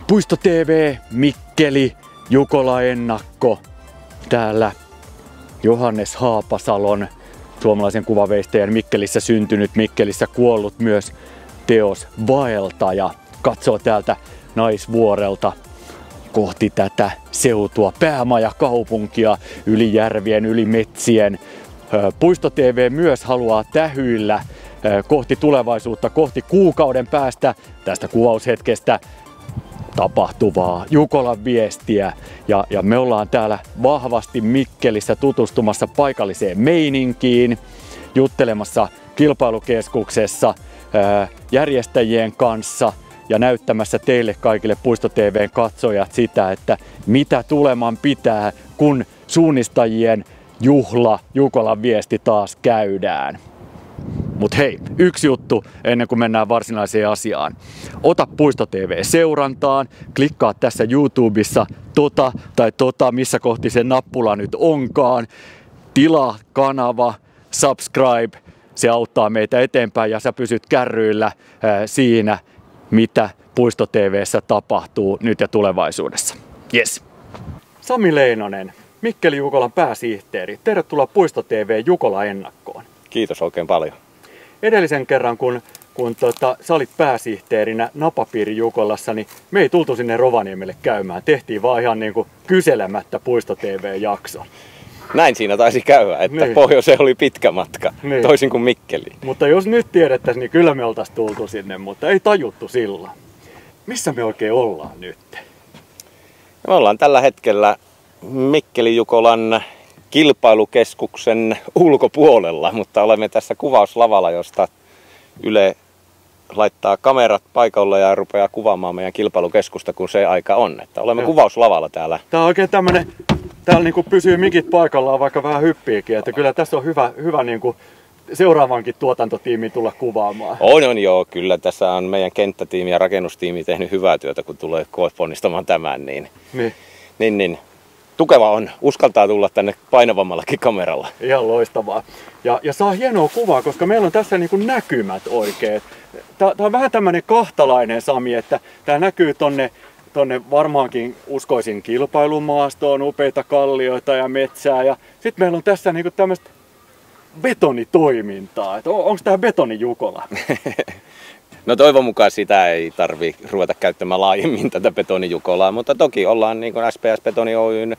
Puisto TV, Mikkeli, Jukola ennakko. Täällä Johannes Haapasalon, suomalaisen kuvaveistäjän Mikkelissä syntynyt, Mikkelissä kuollut myös teos Vaeltaja. Katsoo täältä Naisvuorelta kohti tätä seutua, päämajakaupunkia, yli järvien, yli metsien. Puisto TV myös haluaa tähyillä kohti tulevaisuutta, kohti kuukauden päästä tästä kuvaushetkestä tapahtuvaa Jukolan viestiä. Ja me ollaan täällä vahvasti Mikkelissä tutustumassa paikalliseen meininkiin, juttelemassa kilpailukeskuksessa järjestäjien kanssa ja näyttämässä teille kaikille Puisto TV:n katsojat sitä, että mitä tuleman pitää, kun suunnistajien juhla Jukolan viesti taas käydään. Mut hei, yksi juttu ennen kuin mennään varsinaiseen asiaan. Ota Puisto TV seurantaan, klikkaa tässä YouTubessa missä kohti se nappula nyt onkaan. Tilaa kanava, subscribe, se auttaa meitä eteenpäin ja sä pysyt kärryillä siinä, mitä Puisto TV:ssä tapahtuu nyt ja tulevaisuudessa. Yes. Sami Leinonen, Mikkeli Jukolan pääsihteeri. Tervetuloa Puisto TV Jukola ennakkoon. Kiitos oikein paljon. Edellisen kerran, kun sä olit pääsihteerinä Napapiiri Jukolassa, niin me ei tultu sinne Rovaniemelle käymään. Tehtiin vaan ihan niin kuin kyselemättä Puisto TV-jakso. Näin siinä taisi käydä, että niin. Pohjoiseen oli pitkä matka, niin. Toisin kuin Mikkeliin. Mutta jos nyt tiedettäisiin, niin kyllä me oltaisiin tultu sinne, mutta ei tajuttu silloin. Missä me oikein ollaan nyt? Me ollaan tällä hetkellä Mikkeli-Jukolan kilpailukeskuksen ulkopuolella, mutta olemme tässä kuvauslavalla, josta Yle laittaa kamerat paikalle ja rupeaa kuvaamaan meidän kilpailukeskusta, kun se aika on. Että olemme kuvauslavalla täällä. Tää on oikein tämmönen, täällä niinku pysyy mikit paikallaan, vaikka vähän hyppiikin, että kyllä tässä on hyvä niinku seuraavankin tuotantotiimiin tulla kuvaamaan. On joo, kyllä tässä on meidän kenttätiimi ja rakennustiimi tehnyt hyvää työtä, kun tulee ponnistamaan tämän, niin. Tukeva on, uskaltaa tulla tänne painavammallakin kameralla. Ihan loistavaa. Ja saa hienoa kuvaa, koska meillä on tässä niin kuin näkymät oikein. Tää on vähän tämmönen kahtalainen, Sami, että tää näkyy tonne varmaankin uskoisin kilpailumaastoon, upeita kallioita ja metsää. Ja sit meillä on tässä niin kuin tämmöistä betonitoimintaa. Onko tää betonijukola? No toivon mukaan sitä ei tarvi ruveta käyttämään laajemmin tätä betonijukolaa, mutta toki ollaan niin kuin SPS Betoni Oyn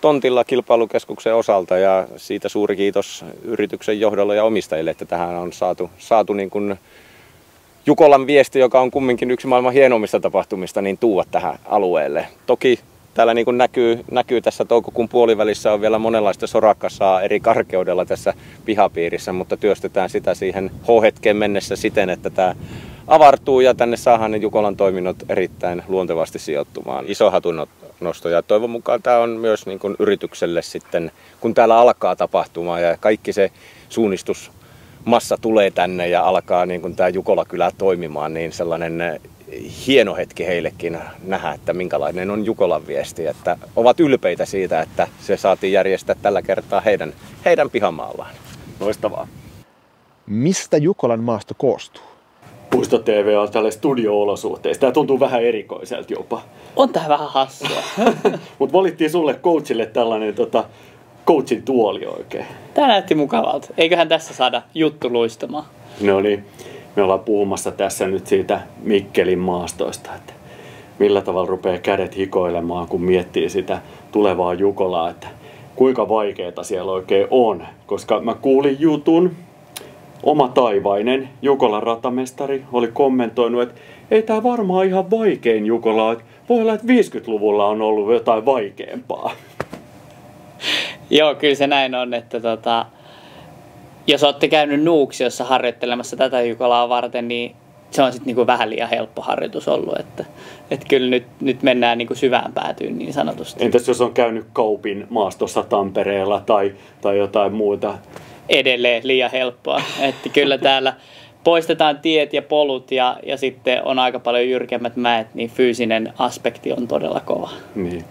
tontilla kilpailukeskuksen osalta ja siitä suuri kiitos yrityksen johdolle ja omistajille, että tähän on saatu niin kuin Jukolan viesti, joka on kumminkin yksi maailman hienoimmista tapahtumista, niin tuoda tähän alueelle. Toki täällä niin kuin näkyy tässä toukokuun puolivälissä on vielä monenlaista sorakkasaa eri karkeudella tässä pihapiirissä, mutta työstetään sitä siihen H-hetkeen mennessä siten, että tämä avartuu ja tänne saadaan ne Jukolan toiminnot erittäin luontevasti sijoittumaan. Iso hatunnosto ja toivon mukaan tämä on myös niin kuin yritykselle sitten, kun täällä alkaa tapahtumaan ja kaikki se suunnistusmassa tulee tänne ja alkaa niin kuin tämä Jukola-kylä toimimaan, niin sellainen hieno hetki heillekin nähdä, että minkälainen on Jukolan viesti, että ovat ylpeitä siitä, että se saatiin järjestää tällä kertaa heidän pihamaallaan. Loistavaa. Mistä Jukolan maasto koostuu? Puisto TV on tälle studio-olosuhteissa. Tää tuntuu vähän erikoiselta jopa. On tää vähän hassua. Mut valittiin sulle coachille tällainen coachin tuoli oikein. Tää näytti mukavalta. Eiköhän tässä saada juttu luistamaan. No niin. Me ollaan puhumassa tässä nyt siitä Mikkelin maastoista, että millä tavalla rupeaa kädet hikoilemaan, kun miettii sitä tulevaa Jukolaa, että kuinka vaikeaa siellä oikein on. Koska mä kuulin jutun, Oma Taivainen, Jukolan ratamestari, oli kommentoinut, että ei tää varmaan ihan vaikein Jukola, että voi olla, että 50-luvulla on ollut jotain vaikeampaa. Joo, kyllä se näin on, että jos olette käynyt Nuuksiossa harjoittelemassa tätä Jukolaa varten, niin se on sitten niinku vähän liian helppo harjoitus ollut, että kyllä nyt mennään niinku syvään päätyyn niin sanotusti. Entäs jos on käynyt Kaupin maastossa Tampereella tai jotain muuta? Edelleen liian helppoa, että kyllä täällä poistetaan tiet ja polut ja sitten on aika paljon jyrkemmät mäet, niin fyysinen aspekti on todella kova. Niin.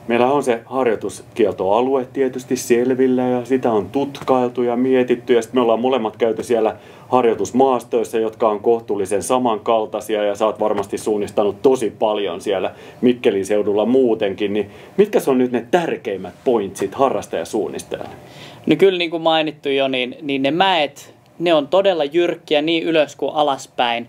Meillä on se harjoituskieltoalue tietysti selvillä ja sitä on tutkailtu ja mietitty ja sitten me ollaan molemmat käyty siellä harjoitusmaastoissa, jotka on kohtuullisen samankaltaisia ja sä oot varmasti suunnistanut tosi paljon siellä Mikkelin seudulla muutenkin, niin mitkä on nyt ne tärkeimmät pointsit harrastajasuunnistajalle? No kyllä niin kuin mainittu jo, niin ne mäet, ne on todella jyrkkiä niin ylös kuin alaspäin.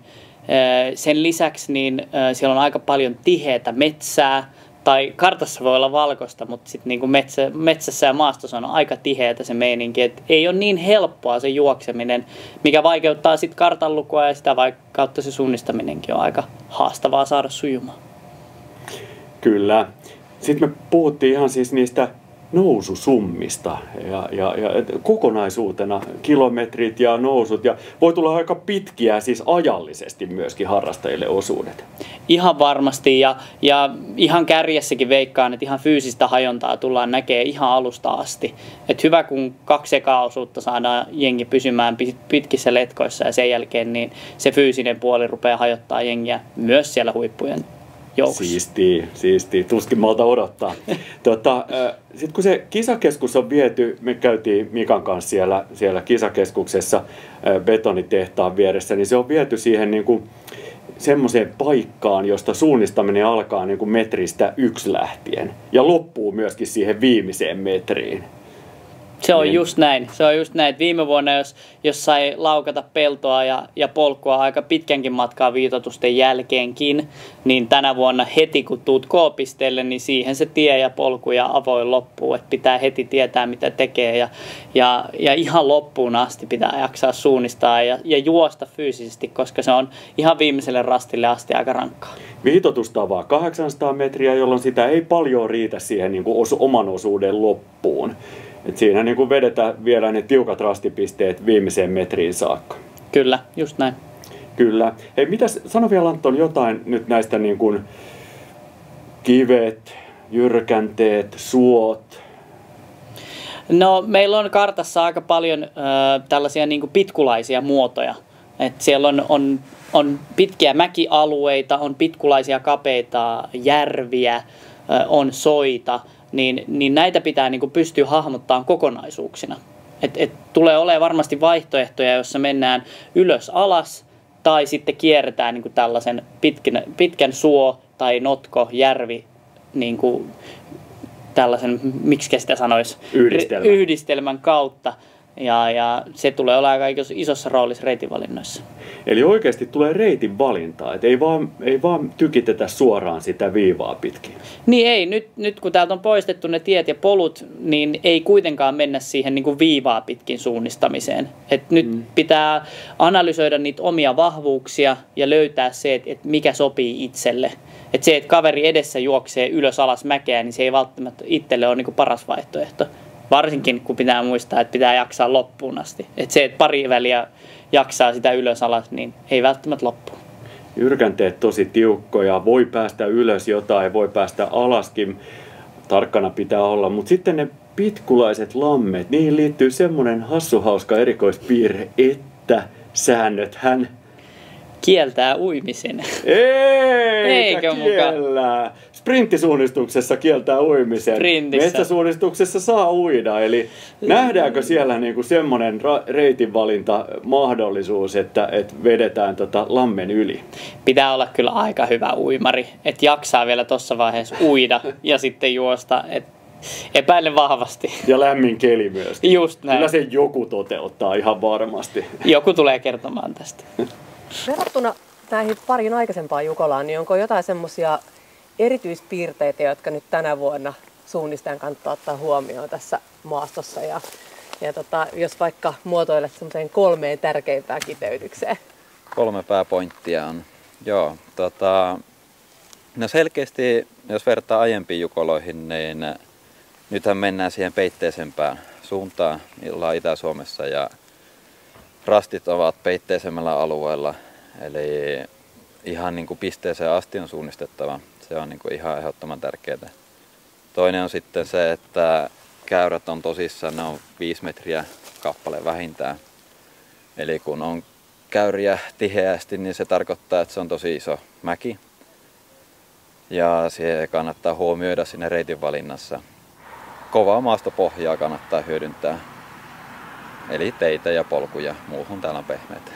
Sen lisäksi niin siellä on aika paljon tiheätä metsää, tai kartassa voi olla valkoista, mutta sitten niin kuin metsässä ja maastossa on aika tiheätä se meininki, että ei ole niin helppoa se juokseminen, mikä vaikeuttaa sitten kartanlukua ja sitä kautta se suunnistaminenkin on aika haastavaa saada sujumaan. Kyllä. Sitten me puhuttiin ihan siis niistä noususummista ja kokonaisuutena kilometrit ja nousut ja voi tulla aika pitkiä siis ajallisesti myöskin harrastajille osuudet. Ihan varmasti ja ihan kärjessäkin veikkaan, että ihan fyysistä hajontaa tullaan näkemään ihan alusta asti. Et hyvä kun 2 eka-osuutta saadaan jengi pysymään pitkissä letkoissa ja sen jälkeen niin se fyysinen puoli rupeaa hajottaa jengiä myös siellä huippujen joukossa. Siistiä. Tuskin malta odottaa. Sitten kun se kisakeskus on viety, me käytiin Mikan kanssa siellä kisakeskuksessa betonitehtaan vieressä, niin se on viety siihen niin kuin semmoiseen paikkaan, josta suunnistaminen alkaa niin kuin metristä 1 lähtien ja loppuu myöskin siihen viimeiseen metriin. Se on just näin. Viime vuonna, jos sai laukata peltoa ja polkua aika pitkänkin matkaa viitoitusten jälkeenkin, niin tänä vuonna heti kun tuut K-pisteelle, niin siihen se tie ja polku ja avoin loppuu. Että pitää heti tietää, mitä tekee ja ihan loppuun asti pitää jaksaa suunnistaa ja juosta fyysisesti, koska se on ihan viimeiselle rastille asti aika rankkaa. Viitoitusta on vaan 800 metriä, jolloin sitä ei paljon riitä siihen niin kuin oman osuuden loppuun. Et siinä niin kuin vedetään vielä ne tiukat rastipisteet viimeiseen metriin saakka. Kyllä, just näin. Kyllä. Hei, sano vielä Anton jotain nyt näistä niin kuin kivet, jyrkänteet, suot? No meillä on kartassa aika paljon tällaisia niin kuin pitkulaisia muotoja. Et siellä on pitkiä mäkialueita, on pitkulaisia kapeita järviä, on soita. Niin näitä pitää niin kuin pystyä hahmottamaan kokonaisuuksina. Et tulee olemaan varmasti vaihtoehtoja, joissa mennään ylös alas tai sitten kierretään niin kuin tällaisen pitkän suo tai notko, järvi, niin kuin tällaisen, miksi sitä sanoisi, yhdistelmän kautta. Ja se tulee olemaan aika isossa roolissa reitinvalinnoissa. Eli oikeasti tulee reitin valintaa, että ei vaan tykitetä suoraan sitä viivaa pitkin. Niin ei, nyt kun täältä on poistettu ne tiet ja polut, niin ei kuitenkaan mennä siihen niin kuin viivaa pitkin suunnistamiseen. Et nyt pitää analysoida niitä omia vahvuuksia ja löytää se, että mikä sopii itselle. Että se, että kaveri edessä juoksee ylös alas mäkeä, niin se ei välttämättä itselle ole niin kuin paras vaihtoehto. Varsinkin kun pitää muistaa, että pitää jaksaa loppuun asti. Että se, että pari väliä jaksaa sitä ylös alas, niin ei välttämättä loppuun. Jyrkänteet tosi tiukkoja, voi päästä ylös jotain, voi päästä alaskin, tarkkana pitää olla. Mutta sitten ne pitkulaiset lammet, niihin liittyy semmoinen hassuhauska erikoispiirre, että säännöthän kieltää uimisen. Eikä kiellä. Sprinttisuunnistuksessa kieltää uimisen. Sprintissä. Metsäsuunnistuksessa saa uida. Eli nähdäänkö siellä niinku semmoinen reitinvalintamahdollisuus, että vedetään lammen yli? Pitää olla kyllä aika hyvä uimari, että jaksaa vielä tuossa vaiheessa uida ja sitten juosta. Epäilen vahvasti. Ja lämmin keli myöskin. Just näin. Kyllä se joku toteuttaa ihan varmasti. Joku tulee kertomaan tästä. Verrattuna näihin parin aikaisempaan Jukolaan, niin onko jotain semmoisia erityispiirteitä, jotka nyt tänä vuonna suunnistajan kannattaa ottaa huomioon tässä maastossa? Ja jos vaikka muotoilet semmoiseen 3 tärkeimpään kiteytykseen. 3 pääpointtia on. Joo, no selkeästi, jos vertaa aiempiin Jukoloihin, niin nythän mennään siihen peitteisempään suuntaan. Ollaan Itä-Suomessa ja rastit ovat peitteisemmällä alueella, eli ihan niin kuin pisteeseen asti on suunnistettava. Se on niin kuin ihan ehdottoman tärkeää. Toinen on sitten se, että käyrät on tosissaan, ne on 5 metriä kappale vähintään. Eli kun on käyriä tiheästi, niin se tarkoittaa, että se on tosi iso mäki. Ja se kannattaa huomioida siinä reitin valinnassa. Kovaa maastopohjaa kannattaa hyödyntää. Eli teitä ja polkuja, muuhun täällä on pehmeitä.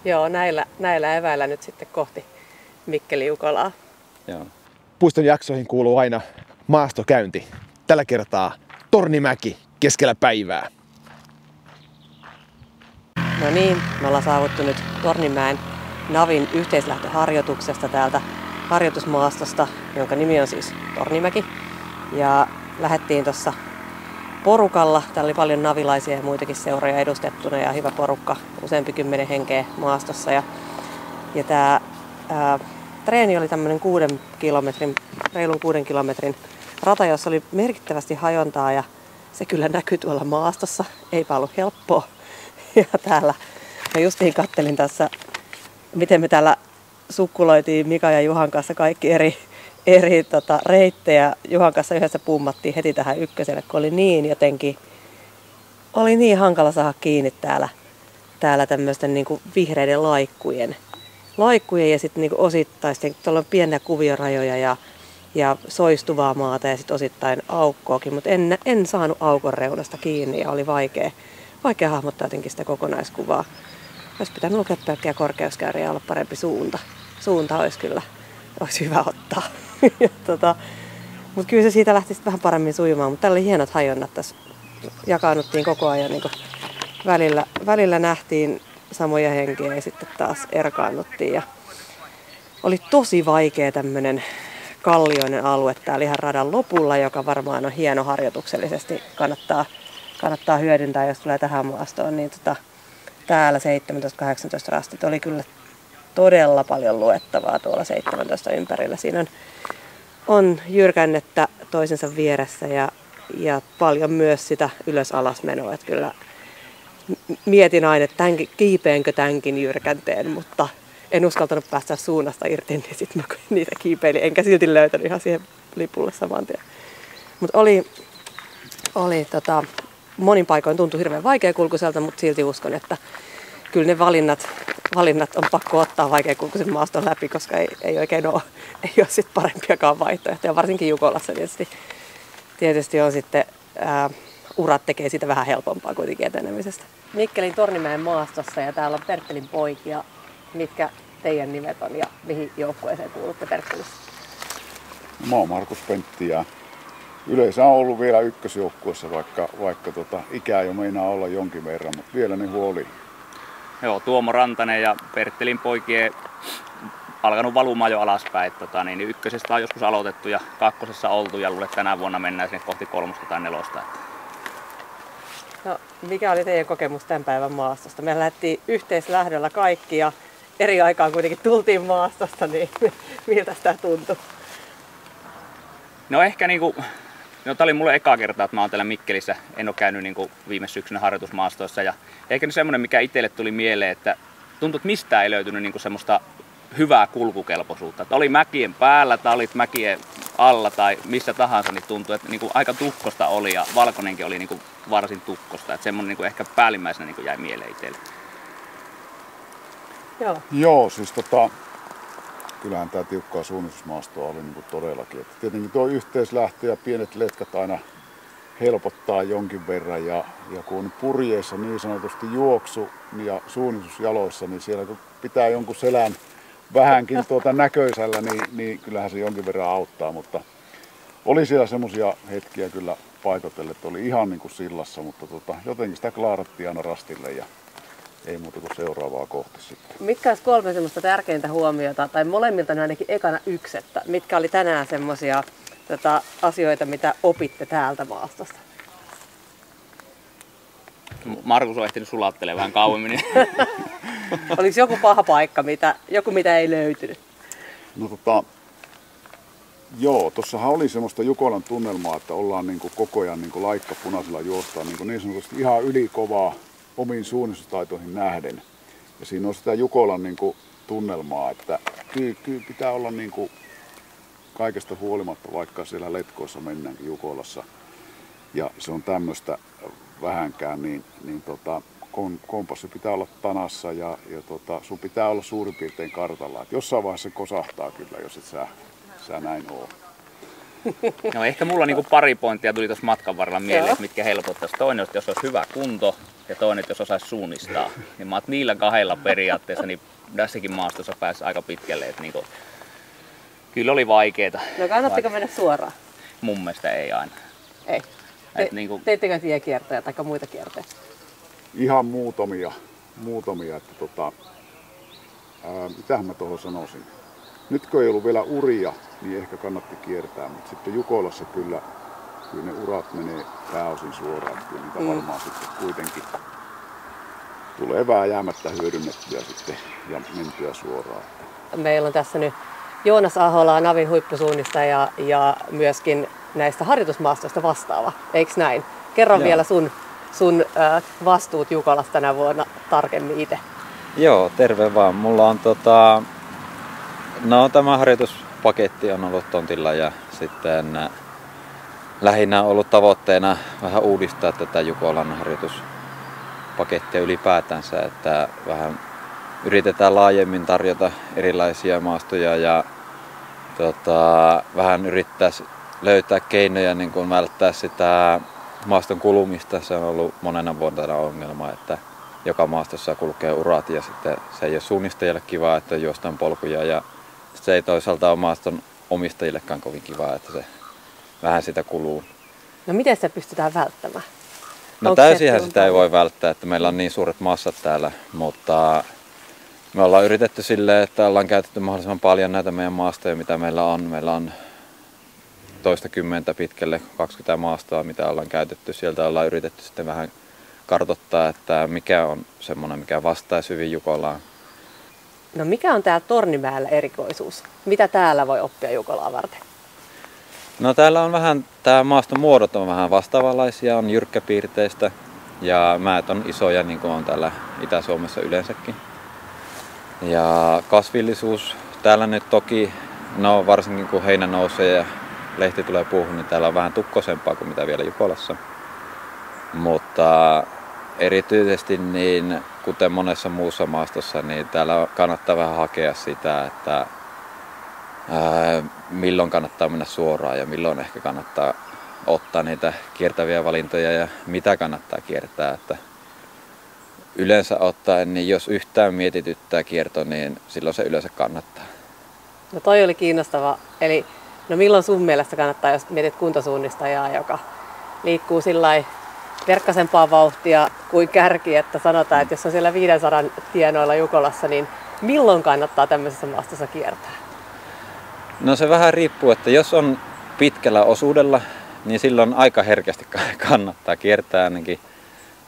Joo, näillä eväillä nyt sitten kohti Mikkeli-Jukolaa. Joo. Puiston jaksoihin kuuluu aina maastokäynti. Tällä kertaa Tornimäki keskellä päivää. No niin, me ollaan saavuttu nyt Tornimäen Navin yhteislähtöharjoituksesta täältä harjoitusmaastosta, jonka nimi on siis Tornimäki. Ja lähdettiin tuossa porukalla. Täällä oli paljon navilaisia ja muitakin seuroja edustettuna ja hyvä porukka, useampi 10 henkeä maastossa. Ja tämä treeni oli tämmöinen reilun 6 kilometrin rata, jossa oli merkittävästi hajontaa ja se kyllä näkyi tuolla maastossa. Eipä ollut helppoa. Ja täällä mä justiin kattelin tässä, miten me täällä sukkuloitiin Mika ja Juhan kanssa kaikki eri reittejä. Juhan kanssa yhdessä pummattiin heti tähän ykköselle, kun oli niin hankala saada kiinni täällä tämmöisten niin kuin vihreiden laikkujen ja sitten niin osittain, tuolla on pieniä kuviorajoja ja soistuvaa maata ja sitten osittain aukkoakin, mutta en saanut aukon reunasta kiinni ja oli vaikea hahmottaa jotenkin sitä kokonaiskuvaa. Olisi pitänyt lukea pelkkää korkeuskäyriä ja olla parempi suunta. Suunta olisi hyvä ottaa. Mutta kyllä se siitä lähti vähän paremmin sujumaan, mutta täällä oli hienot hajonnat tässä. Jakaannuttiin koko ajan, niin välillä nähtiin samoja henkiä ja sitten taas erkaannuttiin. Ja oli tosi vaikea tämmöinen kallioinen alue täällä ihan radan lopulla, joka varmaan on hieno harjoituksellisesti. Kannattaa hyödyntää, jos tulee tähän maastoon. Niin täällä 17-18 rastit oli kyllä todella paljon luettavaa tuolla 17 ympärillä. Siinä on jyrkännettä toisensa vieressä ja paljon myös sitä ylös-alas menoa. Että kyllä mietin aina, että kiipeenkö tämänkin jyrkänteen, mutta en uskaltanut päästä suunnasta irti, niin sitten mä niitä kiipeilin, enkä silti löytänyt ihan siihen lipulle saman tien. Mutta oli monin paikoin tuntui hirveän vaikeakulkuiselta, mutta silti uskon, että kyllä ne valinnat on pakko ottaa vaikeakulkuisen maaston läpi, koska ei oikein ole sit parempiakaan vaihtoehtoja. Varsinkin Jukolassa tietysti on sitten urat tekee siitä vähän helpompaa kuitenkin etenemisestä. Mikkelin Tornimäen maastossa ja täällä on Perttelin poikia. Mitkä teidän nimet on ja mihin joukkueeseen kuulutte Perttelissä? Mä oon Markus Pentti ja yleensä on ollut vielä ykkösjoukkueessa, vaikka ikää jo meinaa olla jonkin verran, mutta vielä ne huoli. Joo, Tuomo Rantanen ja Perttelin poikien alkanut valumaan jo alaspäin. Niin ykkösestä on joskus aloitettu ja kakkosessa oltu ja luulen, että tänä vuonna mennään sinne kohti 3. tai 4. No, mikä oli teidän kokemus tämän päivän maastosta? Me lähdettiin yhteislähdöllä kaikki ja eri aikaan kuitenkin tultiin maastosta, niin miltä sitä tuntui? No ehkä tää oli mulle eka kerta, että mä oon täällä Mikkelissä. En oo käynyt viime syksynä harjoitusmaastoissa. Ja ehkä nyt semmonen, mikä itselle tuli mieleen, että tuntui, että mistään ei löytynyt semmoista hyvää kulkukelpoisuutta. Että oli mäkien päällä tai olit mäkien alla tai missä tahansa, niin tuntui, että aika tukkosta oli ja valkonenkin oli varsin tukkosta. Että semmonen ehkä päällimmäisenä jäi mieleen itselle. Joo, siis kyllähän tää tiukkaa suunnistusmaastoa oli todellakin. Että tietenkin tuo yhteislähtö ja pienet letkat aina helpottaa jonkin verran ja kun on purjeissa niin sanotusti juoksu ja suunnistus jaloissa, niin siellä kun pitää jonkun selän vähänkin näköisellä, niin kyllähän se jonkin verran auttaa, mutta oli siellä semmoisia hetkiä kyllä paikotelle, että oli ihan sillassa, mutta jotenkin sitä klaarattiin aina rastille ja ei muuta kuin seuraavaa kohti sitten. Mitkä olisi 3 semmoista tärkeintä huomiota, tai molemmilta ainakin ekana yksi, että mitkä oli tänään semmoisia asioita, mitä opitte täältä maastosta? Markus on ehtinyt sulattelemaan vähän kauemmin. Oliko joku paha paikka, mitä ei löytynyt? No joo, tossahan oli semmoista Jukolan tunnelmaa, että ollaan koko ajan laikka punaisella juostaan niin sanotusti ihan ylikovaa omiin suunnistustaitoihin nähden. Ja siinä on sitä Jukolan tunnelmaa, että kyllä pitää olla kaikesta huolimatta, vaikka siellä letkoissa mennäänkin Jukolassa. Ja se on tämmöistä vähänkään, niin kompassi pitää olla tanassa ja sun pitää olla suurin piirtein kartalla. Et jossain vaiheessa se kosahtaa kyllä, jos et sä sä näin oo. No ehkä mulla niinku pari pointtia tuli tuossa matkan varrella mieleen, että mitkä helpottaisi. Toinen, jos olisi hyvä kunto ja toinen, jos osaisi suunnistaa. Niin mä oon niillä kahdella periaatteessa, niin tässäkin maastossa pääsi aika pitkälle. Että niinku, kyllä oli vaikeeta. No kannattiko mennä suoraan? Mun mielestä ei aina. Ei. Niinku... Teittekö tiekiertoja tai muita kiertoja? Ihan muutamia, että mitähän mä tuohon sanoisin. Nyt kun ei ollut vielä uria, niin ehkä kannatti kiertää, mutta sitten Jukolassa kyllä ne urat menee pääosin suoraan, että kyllä niitä varmaan sitten kuitenkin tulee vääjäämättä hyödynnettyä sitten ja mentyä suoraan. Meillä on tässä nyt Joonas Ahola, Navin huippusuunnistaja ja myöskin näistä harjoitusmaastoista vastaava, eikö näin? Kerro vielä sun vastuut Jukolassa tänä vuonna tarkemmin itse. Joo, terve vaan. Mulla on tämä harjoituspaketti on ollut tontilla ja sitten lähinnä on ollut tavoitteena vähän uudistaa tätä Jukolan harjoituspakettia ylipäätänsä, että vähän yritetään laajemmin tarjota erilaisia maastoja ja vähän yrittää löytää keinoja niin kuin välttää sitä maaston kulumista. Se on ollut monena vuonna ongelma, että joka maastossa kulkee urat ja sitten se ei ole suunnistajalle kivaa, että juostaan polkuja ja se ei toisaalta ole maaston omistajillekaan kovin kivaa, että se vähän sitä kuluu. No miten se pystytään välttämään? No täysinhän sitä ei voi välttää, että meillä on niin suuret massat täällä, mutta me ollaan yritetty silleen, että ollaan käytetty mahdollisimman paljon näitä meidän maastoja, mitä meillä on. Meillä on toistakymmentä pitkälle 20 maastoa, mitä ollaan käytetty. Sieltä ollaan yritetty sitten vähän kartoittaa, että mikä on semmoinen, mikä vastaisi hyvin Jukolaan. No mikä on täällä Tornimäellä erikoisuus? Mitä täällä voi oppia Jukolaa varten? No täällä on vähän, tämä maaston muodot on vähän vastaavanlaisia, on jyrkkäpiirteistä ja määt on isoja niin kuin on täällä Itä-Suomessa yleensäkin. Ja kasvillisuus täällä nyt toki, no varsinkin kun heinä nousee ja lehti tulee puuhun, niin täällä on vähän tukkosempaa kuin mitä vielä Jukolassa. Mutta erityisesti niin, kuten monessa muussa maastossa, niin täällä kannattaa vähän hakea sitä, että milloin kannattaa mennä suoraan ja milloin ehkä kannattaa ottaa niitä kiertäviä valintoja ja mitä kannattaa kiertää. Että yleensä ottaen, niin jos yhtään mietityttää kierto, niin silloin se yleensä kannattaa. No toi oli kiinnostava. Eli no milloin sun mielestä kannattaa, jos mietit kuntosuunnistajaa, joka liikkuu sillai verkkasempaa vauhtia kuin kärki, että sanotaan, että jos on siellä 500 tienoilla Jukolassa, niin milloin kannattaa tämmöisessä maastossa kiertää? No se vähän riippuu, että jos on pitkällä osuudella, niin silloin aika herkästi kannattaa kiertää ainakin.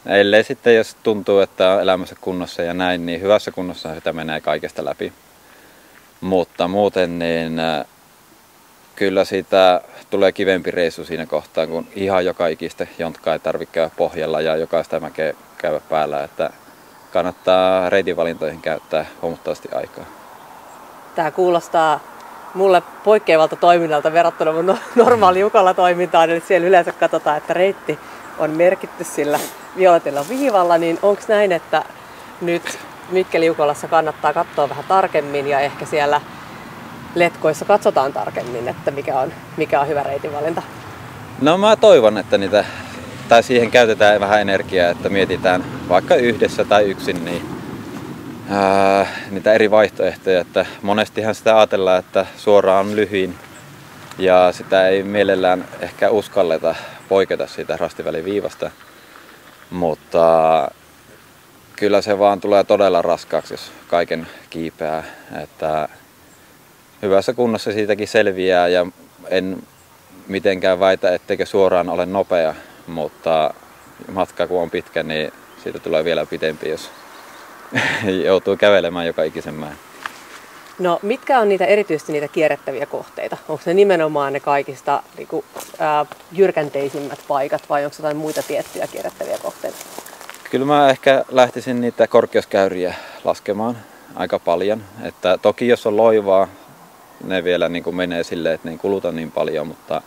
Ellei sitten, jos tuntuu, että on elämässä kunnossa ja näin, niin hyvässä kunnossa sitä menee kaikesta läpi. Mutta muuten niin kyllä siitä tulee kivempi reissu siinä kohtaa, kun ihan joka ikistä jontkaa ei tarvitse käydä pohjalla ja jokaista mäkeä käydä päällä. Että kannattaa reitinvalintoihin käyttää huomattavasti aikaa. Tämä kuulostaa mulle poikkeavalta toiminnalta verrattuna mun normaali Jukola-toimintaan. Eli siellä yleensä katsotaan, että reitti on merkitty sillä violetilla viivalla. Niin onko näin, että nyt Mikkeli-Jukolassa kannattaa katsoa vähän tarkemmin ja ehkä siellä letkoissa katsotaan tarkemmin, että mikä on hyvä reitinvalinta? No mä toivon, että siihen käytetään vähän energiaa, että mietitään vaikka yhdessä tai yksin niitä eri vaihtoehtoja. Että monestihan sitä ajatellaan, että suoraan on lyhyin ja sitä ei mielellään ehkä uskalleta poiketa siitä rastiväliviivasta. Mutta kyllä se vaan tulee todella raskaaksi, jos kaiken kiipeää. Että hyvässä kunnossa siitäkin selviää ja en mitenkään väitä, etteikö suoraan ole nopea, mutta matka kun on pitkä, niin siitä tulee vielä pitempi, jos joutuu kävelemään joka ikisen mäen. No mitkä on erityisesti niitä kierrettäviä kohteita? Onko ne nimenomaan ne kaikista jyrkänteisimmät paikat vai onko jotain muita tiettyjä kierrettäviä kohteita? Kyllä mä ehkä lähtisin niitä korkeuskäyriä laskemaan aika paljon. Että toki jos on loivaa, ne vielä menee silleen, että ne ei kuluta niin paljon, mutta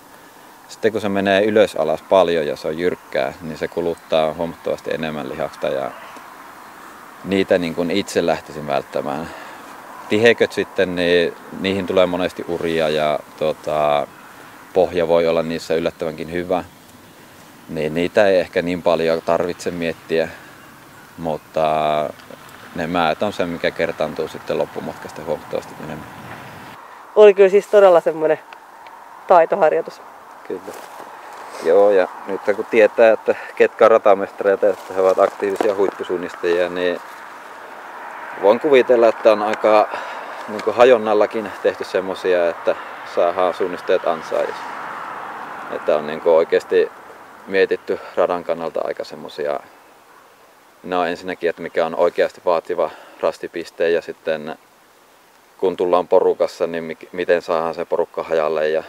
sitten kun se menee ylös alas paljon ja se on jyrkkää, niin se kuluttaa huomattavasti enemmän lihaksta ja niitä itse lähtisin välttämään. tiheköt sitten, niin niihin tulee monesti uria ja pohja voi olla niissä yllättävänkin hyvä. Niin niitä ei ehkä niin paljon tarvitse miettiä, mutta ne määt on se, mikä kertaantuu sitten loppumatkasta huomattavasti enemmän. Oli kyllä siis todella semmoinen taitoharjoitus. Kyllä. Joo, ja nyt kun tietää, että ketkä on ratamestareita ja että he ovat aktiivisia huippusuunnistajia, niin voin kuvitella, että on aika niin kuin hajonnallakin tehty semmosia, että saadaan suunnistajat ansaajiksi. Että on niin kuin oikeasti mietitty radan kannalta aika semmosia, no ensinnäkin, että mikä on oikeasti vaativa rastipiste ja sitten kun tullaan porukassa, niin miten saadaan se porukka hajalle ja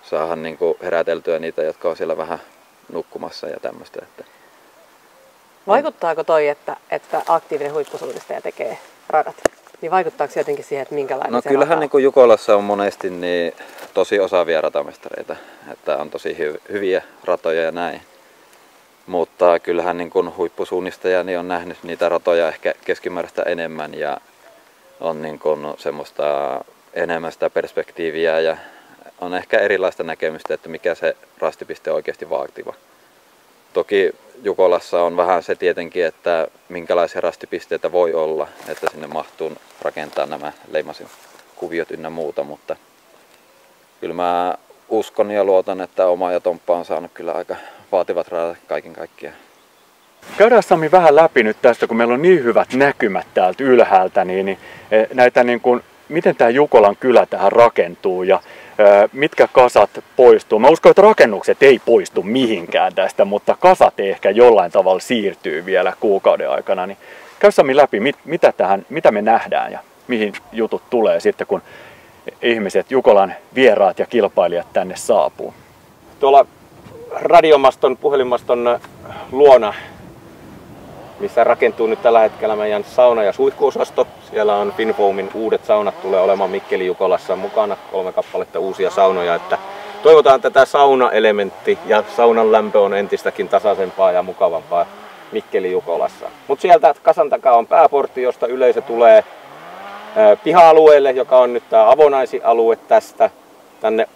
saadaan niin kuin heräteltyä niitä, jotka on siellä vähän nukkumassa ja tämmöistä. Vaikuttaako toi, että aktiivinen huippusuunnistaja tekee radat? Niin vaikuttaako se jotenkin siihen, että minkälainen no se kyllähän niin kuin Jukolassa on monesti niin tosi osaavia ratamestareita, että on tosi hyviä ratoja ja näin. Mutta kyllähän niin kuin huippusuunnistaja niin on nähnyt niitä ratoja ehkä keskimääräistä enemmän ja on niin kuin semmoista enemmän sitä perspektiiviä ja on ehkä erilaista näkemystä, että mikä se rastipiste on oikeasti vaativa. Toki Jukolassa on vähän se tietenkin, että minkälaisia rastipisteitä voi olla, että sinne mahtuu rakentaa nämä leimasin kuviot ynnä muuta, mutta kyllä mä uskon ja luotan, että oma ja Tomppa on saanut kyllä aika vaativat radat kaiken kaikkiaan. Käydään Sami vähän läpi nyt tästä, kun meillä on niin hyvät näkymät täältä ylhäältä, niin näitä niin kuin, miten tämä Jukolan kylä tähän rakentuu ja mitkä kasat poistuu. Mä uskon, että rakennukset ei poistu mihinkään tästä, mutta kasat ehkä jollain tavalla siirtyy vielä kuukauden aikana. Niin käy Sami läpi, mitä me nähdään ja mihin jutut tulee sitten, kun ihmiset, Jukolan vieraat ja kilpailijat tänne saapuu. Tuolla radiomaston, puhelinmaston luona, missä rakentuu nyt tällä hetkellä meidän sauna- ja suihkuosasto. Siellä on Finnfoamin uudet saunat tulee olemaan Mikkeli-Jukolassa mukana, 3 kappaletta uusia saunoja. Että toivotaan, että tämä saunaelementti ja saunan lämpö on entistäkin tasaisempaa ja mukavampaa Mikkeli-Jukolassa. Mutta sieltä kasan takaa on pääportti, josta yleisö tulee piha-alueelle, joka on nyt tämä avonaisialue tästä, tänne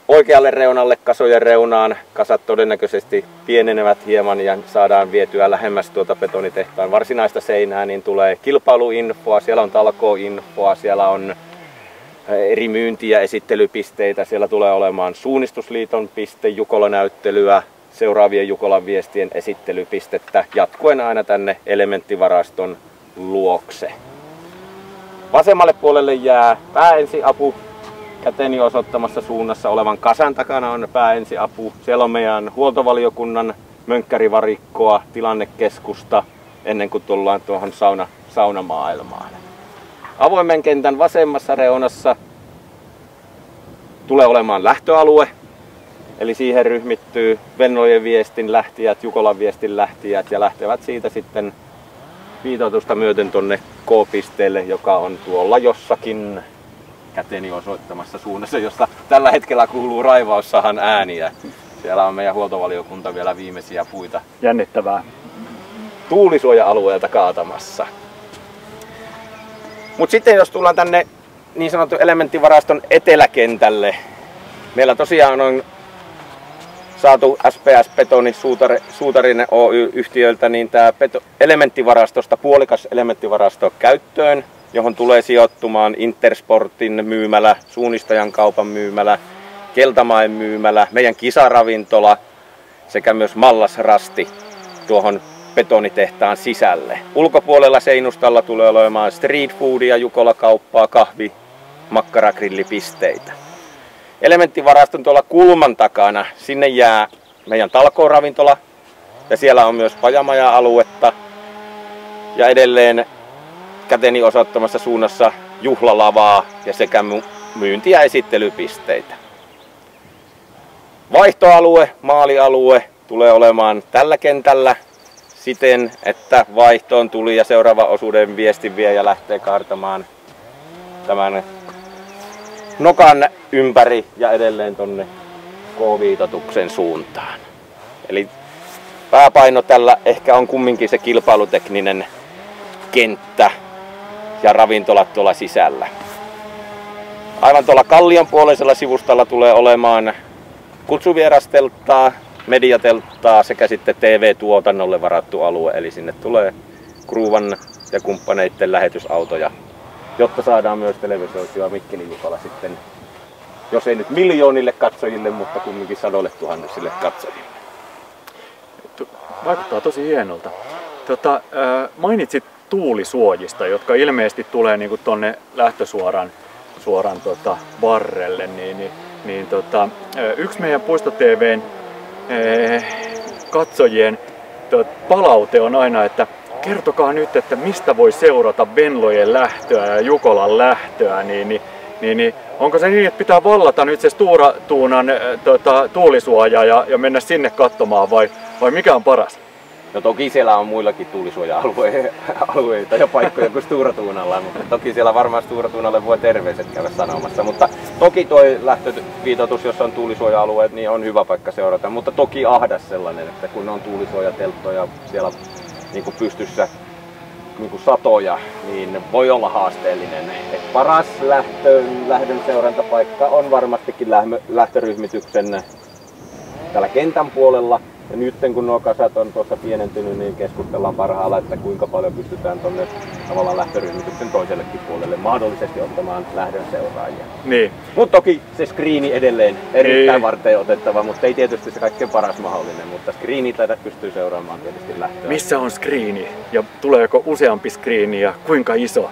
oikealle reunalle, kasojen reunaan. Kasat todennäköisesti pienenevät hieman ja saadaan vietyä lähemmäs tuota betonitehtaan varsinaista seinää, niin tulee kilpailuinfoa, siellä on talkoinfoa, siellä on eri myynti- ja esittelypisteitä, siellä tulee olemaan Suunnistusliiton piste, Jukola-näyttelyä, seuraavien Jukolan viestien esittelypistettä, jatkuen aina tänne elementtivaraston luokse. Vasemmalle puolelle jää pääensiapu. Käteni osoittamassa suunnassa olevan kasan takana on pääensiapu. Siellä on meidän huoltovaliokunnan mönkkärivarikkoa, tilannekeskusta, ennen kuin tullaan tuohon saunamaailmaan. Avoimen kentän vasemmassa reunassa tulee olemaan lähtöalue. Eli siihen ryhmittyy Vennojen viestin lähtijät, Jukolan viestin lähtijät ja lähtevät siitä sitten viitoitusta myöten tonne K-pisteelle, joka on tuolla jossakin käteni osoittamassa suunnassa, jossa tällä hetkellä kuuluu raivaussahan ääniä. Siellä on meidän huoltovaliokunta vielä viimeisiä puita. Jännittävää. Tuulisuoja-alueelta kaatamassa. Mutta sitten jos tullaan tänne niin sanotun elementtivaraston eteläkentälle, meillä tosiaan on saatu SPS Betoni Suutarinen Oy-yhtiöltä niin tämä elementtivarastosta puolikas elementtivarasto käyttöön, johon tulee sijoittumaan Intersportin myymälä, Suunnistajan kaupan myymälä, Keltamäen myymälä, meidän kisaravintola sekä myös mallasrasti tuohon betonitehtaan sisälle. Ulkopuolella seinustalla tulee olemaan street foodia, Jukola-kauppaa, kahvi, makkaragrillipisteitä. Elementtivaraston tuolla kulman takana, sinne jää meidän talkooravintola ja siellä on myös pajamaja-aluetta ja edelleen käteni osoittamassa suunnassa juhlalavaa ja sekä myynti- ja esittelypisteitä. Vaihtoalue, maalialue tulee olemaan tällä kentällä siten, että vaihtoon tuli ja seuraava osuuden viestinviejä lähtee kaartamaan tämän nokan ympäri ja edelleen tonne K-viitotuksen suuntaan. Eli pääpaino tällä ehkä on kumminkin se kilpailutekninen kenttä. ja ravintolat tuolla sisällä. Aivan tuolla Kallion puoleisella sivustalla tulee olemaan kutsuvierastelttaa, mediatelttaa sekä sitten TV-tuotannolle varattu alue, eli sinne tulee Kruuvan ja kumppaneiden lähetysautoja, jotta saadaan myös televisioitua Mikkelin Jukola sitten, jos ei nyt miljoonille katsojille, mutta kumminkin sadoille tuhansille katsojille. Vaikuttaa tosi hienolta. Mainitsit tuulisuojista, jotka ilmeisesti tulee niinku tonne lähtösuoran varrelle, yksi meidän Puisto TV:n katsojien palaute on aina, että kertokaa nyt, että mistä voi seurata Venlojen lähtöä ja Jukolan lähtöä, niin onko se niin, että pitää vallata nyt se Stora Tuunan tuulisuoja ja mennä sinne katsomaan vai mikä on paras? No toki siellä on muillakin tuulisuoja-alueita ja paikkoja kuin Stora Tuunalla, mutta toki siellä varmaan Stora Tuunalle voi terveiset käydä sanomassa. Mutta toki toi lähtöviitoitus, jossa on tuulisuoja-alueet, niin on hyvä paikka seurata, mutta toki ahdas sellainen, että kun on tuulisuojatelttoja siellä niin kuin pystyssä niin kuin satoja, niin voi olla haasteellinen. Et paras lähdön seurantapaikka on varmastikin lähtöryhmityksen täällä kentän puolella. Ja nyt kun nuo kasat on tuossa pienentynyt, niin keskustellaan parhaalla, että kuinka paljon pystytään tuonne tavallaan lähtöryhmityksen toisellekin puolelle mahdollisesti ottamaan lähdön seuraajia. Niin. Mutta toki se screeni edelleen erittäin varten otettava, mutta ei tietysti se kaikkein paras mahdollinen, mutta screeni tätä pystyy seuraamaan tietysti lähtöä. Missä on screeni ja tuleeko useampi screeni ja kuinka iso?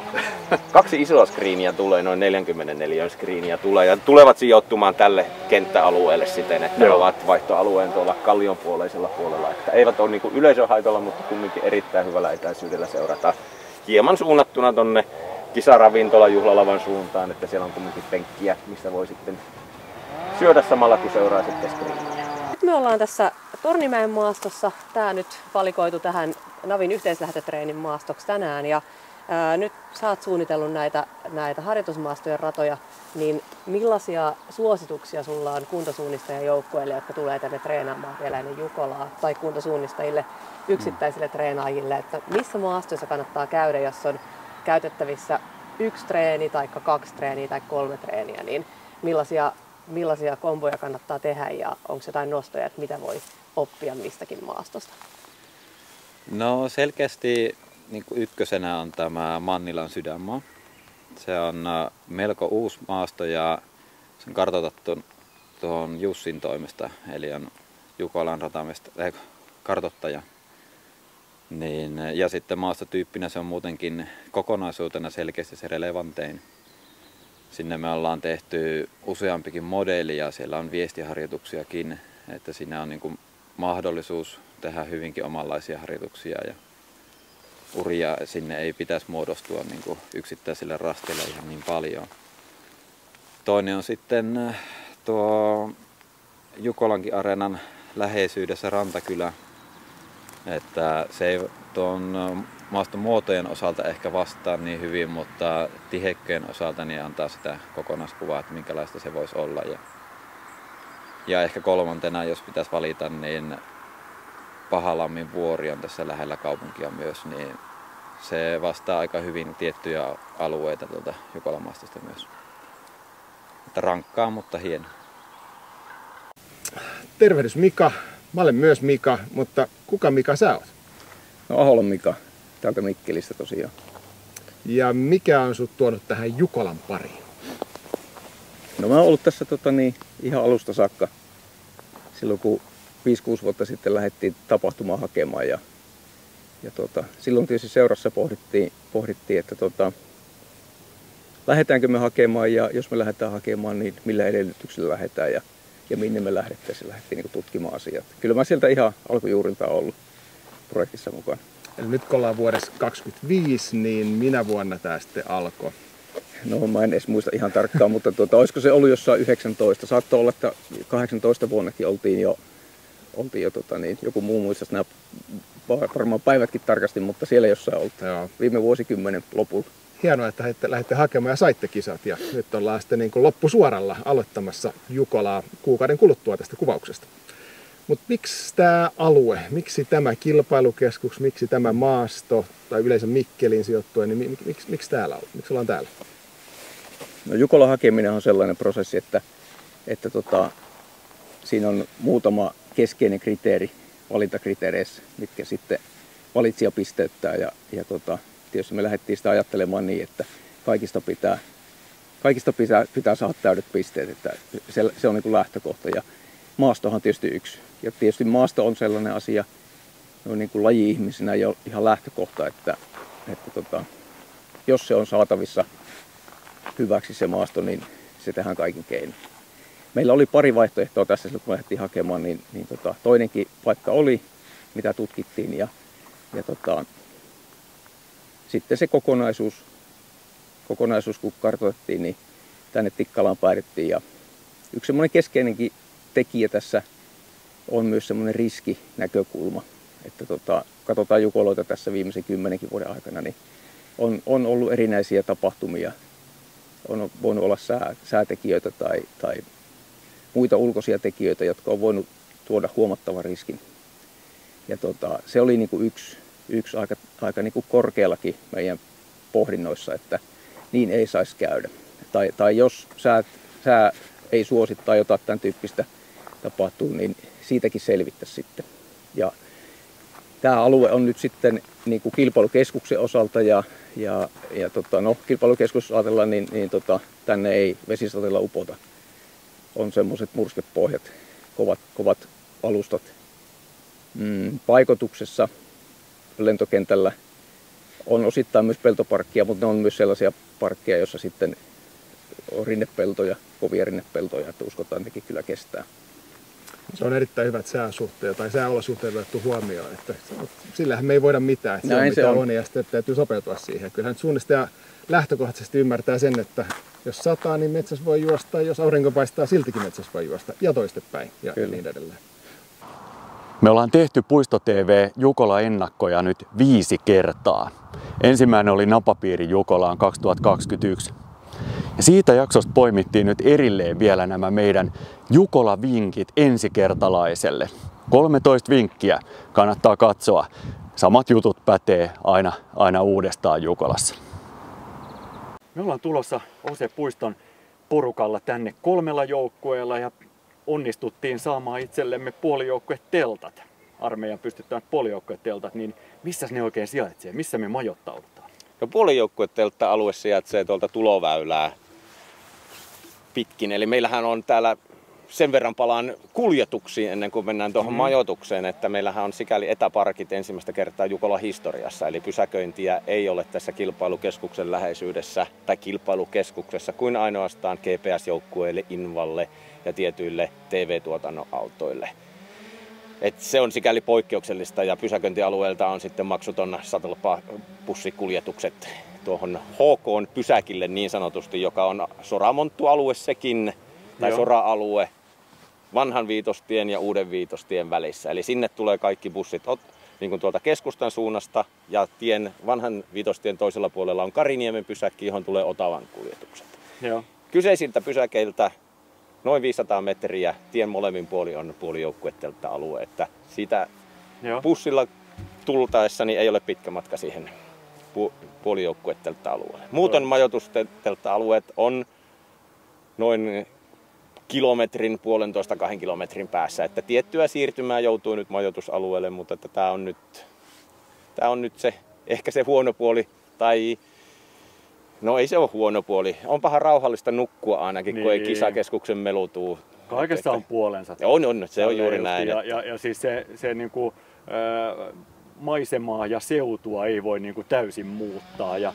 2 isoa screeniä tulee, noin 44 screeniä tulee ja tulevat sijoittumaan tälle kenttäalueelle siten, että ne ovat vaihtoalueen tuolla Kallion puoleisella puolella. Että eivät ole niin kuin yleisöhaitalla, mutta kumminkin erittäin hyvällä etäisyydellä seurata. Hieman suunnattuna tonne kisaravintola juhlalavan suuntaan, että siellä on kumminkin penkkiä, mistä voi sitten syödä samalla kun seuraa sitten screeniä. Nyt me ollaan tässä Tornimäen maastossa. Tää nyt valikoitu tähän Navin yhteislähtötreenin maastoksi tänään. Ja nyt sä oot suunnitellut näitä harjoitusmaastojen ratoja, niin millaisia suosituksia sulla on kuntosuunnistajajoukkueille, jotka tulee tänne treenaamaan vielä ennen Jukolaa, tai kuntosuunnistajille, yksittäisille treenaajille, että missä maastoissa kannattaa käydä, jos on käytettävissä 1 treeni, tai 2 treeniä tai 3 treeniä, niin millaisia komboja kannattaa tehdä ja onko jotain nostoja, että mitä voi oppia mistäkin maastosta? No selkeästi niin kuin ykkösenä on tämä Mannilan sydänmaa. Se on melko uusi maasto ja se on kartoitettu tuon Jussin toimesta, eli on Jukolan kartoittaja. Ja sitten maastotyyppinä se on muutenkin kokonaisuutena selkeästi se relevantein. Sinne me ollaan tehty useampikin modeli ja siellä on viestiharjoituksiakin, että siinä on niin kuin mahdollisuus tehdä hyvinkin omanlaisia harjoituksia ja uria sinne ei pitäisi muodostua niin kuin yksittäisille rasteille ihan niin paljon. Toinen on sitten tuo Jukolankin areenan läheisyydessä Rantakylä, että se ei tuon maaston muotojen osalta ehkä vastaa niin hyvin, mutta tihekkeen osalta niin antaa sitä kokonaiskuvaa, että minkälaista se voisi olla. Ja ehkä kolmantena, jos pitäisi valita, niin Pahalammin vuori on tässä lähellä kaupunkia myös, niin se vastaa aika hyvin tiettyjä alueita tuolta Jukolan maastosta myös. Että rankkaa, mutta hieno. Tervehdys Mika. Mä olen myös Mika, mutta kuka Mika sä oot? No Aholan Mika, täältä Mikkelistä tosiaan. Ja mikä on sut tuonut tähän Jukolan pariin? No mä oon ollut tässä ihan alusta saakka. Silloin kun 5-6 vuotta sitten lähdettiin tapahtumaa hakemaan ja silloin tietysti seurassa pohdittiin että lähdetäänkö me hakemaan ja jos me lähdetään hakemaan, niin millä edellytyksillä lähdetään ja minne me lähdettiin niin tutkimaan asiat. Kyllä mä sieltä ihan alkujuurilta olen ollut projektissa mukana. Eli nyt kun ollaan vuodessa 2025, niin minä vuonna tämä sitten alkoi? No mä en edes muista ihan tarkkaan, mutta olisiko se ollut jossain 19. Saattoi olla, että 18 vuonnakin oltiin jo joku muu muistaisi nämä varmaan päivätkin tarkasti, mutta siellä jossain oltiin viime vuosikymmenen lopulla. Hienoa, että lähditte hakemaan ja saitte kisat ja nyt ollaan sitten niin kuin loppusuoralla aloittamassa Jukolaa kuukauden kuluttua tästä kuvauksesta. Mutta miksi tämä alue, miksi tämä kilpailukeskus, miksi tämä maasto tai yleensä Mikkeliin sijoittuen, niin miksi täällä on? Miksi ollaan täällä? No Jukolan hakeminen on sellainen prosessi, että siinä on muutama keskeinen kriteeri valintakriteereissä, mitkä sitten valitsija pisteyttää. Ja tietysti me lähdettiin sitä ajattelemaan niin, että kaikista pitää saada täydet pisteet, että se on niin kuin lähtökohta. Ja maastohan on tietysti yksi. Ja tietysti maasto on sellainen asia niin kuin laji-ihmisenä jo ihan lähtökohta, että jos se on saatavissa hyväksi se maasto, niin se tehdään kaikin keinoin. Meillä oli pari vaihtoehtoa tässä, kun me lähdettiin hakemaan, niin toinenkin paikka oli, mitä tutkittiin. Ja sitten se kokonaisuus kun kartoitettiin, niin tänne Tikkalaan päädyttiin. Ja yksi semmoinen keskeinenkin tekijä tässä on myös semmoinen riskinäkökulma, että katsotaan Jukoloita tässä viimeisen 10 vuoden aikana, niin on ollut erinäisiä tapahtumia. On voinut olla säätekijöitä tai muita ulkoisia tekijöitä, jotka on voinut tuoda huomattavan riskin. Ja se oli niin kuin yksi aika niin kuin korkeallakin meidän pohdinnoissa, että niin ei saisi käydä. Tai jos sää ei suosi tai jotain tämän tyyppistä tapahtuu, niin siitäkin selvittäisi sitten. Ja tämä alue on nyt sitten niin kuin kilpailukeskuksen osalta kilpailukeskus ajatellaan, niin tänne ei vesisatella upota. On semmoiset murskepohjat, kovat alustat. Paikotuksessa lentokentällä on osittain myös peltoparkkia, mutta ne on myös sellaisia parkkeja, joissa sitten on rinnepeltoja, kovia rinnepeltoja, että uskotaan nekin kyllä kestää. Se on erittäin hyvät sääsuhteet tai sääolosuhteet otettu huomioon, että sillähän me ei voida mitään, että näin se on ja sitten täytyy sopeutua siihen. Kyllähän suunnistaja lähtökohtaisesti ymmärtää sen, että jos sataa, niin metsässä voi juosta, jos aurinko paistaa, siltikin metsässä voi juosta ja toistepäin ja niin edelleen. Me ollaan tehty Puisto TV Jukola-ennakkoja nyt 5 kertaa. Ensimmäinen oli Napapiiri Jukolaan 2021. Ja siitä jaksosta poimittiin nyt erilleen vielä nämä meidän Jukola-vinkit ensikertalaiselle. 13 vinkkiä kannattaa katsoa. Samat jutut pätee aina uudestaan Jukolassa. Me ollaan tulossa Ose-puiston porukalla tänne 3 joukkueella ja onnistuttiin saamaan itsellemme puolijoukkueteltat. Armeijan pystyttävät puolijoukkueteltat, niin missä ne oikein sijaitsee? Missä me majoittaudutaan? No puolijoukkueteltta-alue sijaitsee tuolta tuloväylää pitkin. Eli meillähän on täällä sen verran palaan kuljetuksiin ennen kuin mennään tuohon majoitukseen, että meillähän on sikäli etäparkit ensimmäistä kertaa Jukolan historiassa. Eli pysäköintiä ei ole tässä kilpailukeskuksen läheisyydessä tai kilpailukeskuksessa kuin ainoastaan GPS-joukkueille, Invalle ja tietyille TV-tuotannon autoille. Se on sikäli poikkeuksellista ja pysäköintialueelta on sitten maksuton shuttle-bussikuljetukset tuohon HK-pysäkille niin sanotusti, joka on soramonttualue sekin, tai sora-alue vanhan Viitostien ja uuden Viitostien välissä. Eli sinne tulee kaikki bussit niin kuin tuolta keskustan suunnasta ja vanhan Viitostien toisella puolella on Kariniemen pysäkki, johon tulee Otavan kuljetukset. Joo. Kyseisiltä pysäkeiltä noin 500 metriä tien molemmin puoli on puolijoukkueteltta-alue, että siitä bussilla tultaessa ei ole pitkä matka siihen puolijoukkueteltta-alueelle. Muuten majoitusteltta-alueet on noin kilometrin, 1,5–2 kilometrin päässä, että tiettyä siirtymää joutuu nyt majoitusalueelle, mutta että tämä on nyt se, ehkä se huono puoli, tai no ei se ole huono puoli. Onpahan rauhallista nukkua ainakin, kun ei kisakeskuksen melutuu. Kaikessa on puolensa. On, se on juuri näin. Ja siis se niinku, maisemaa ja seutua ei voi niinku täysin muuttaa. Ja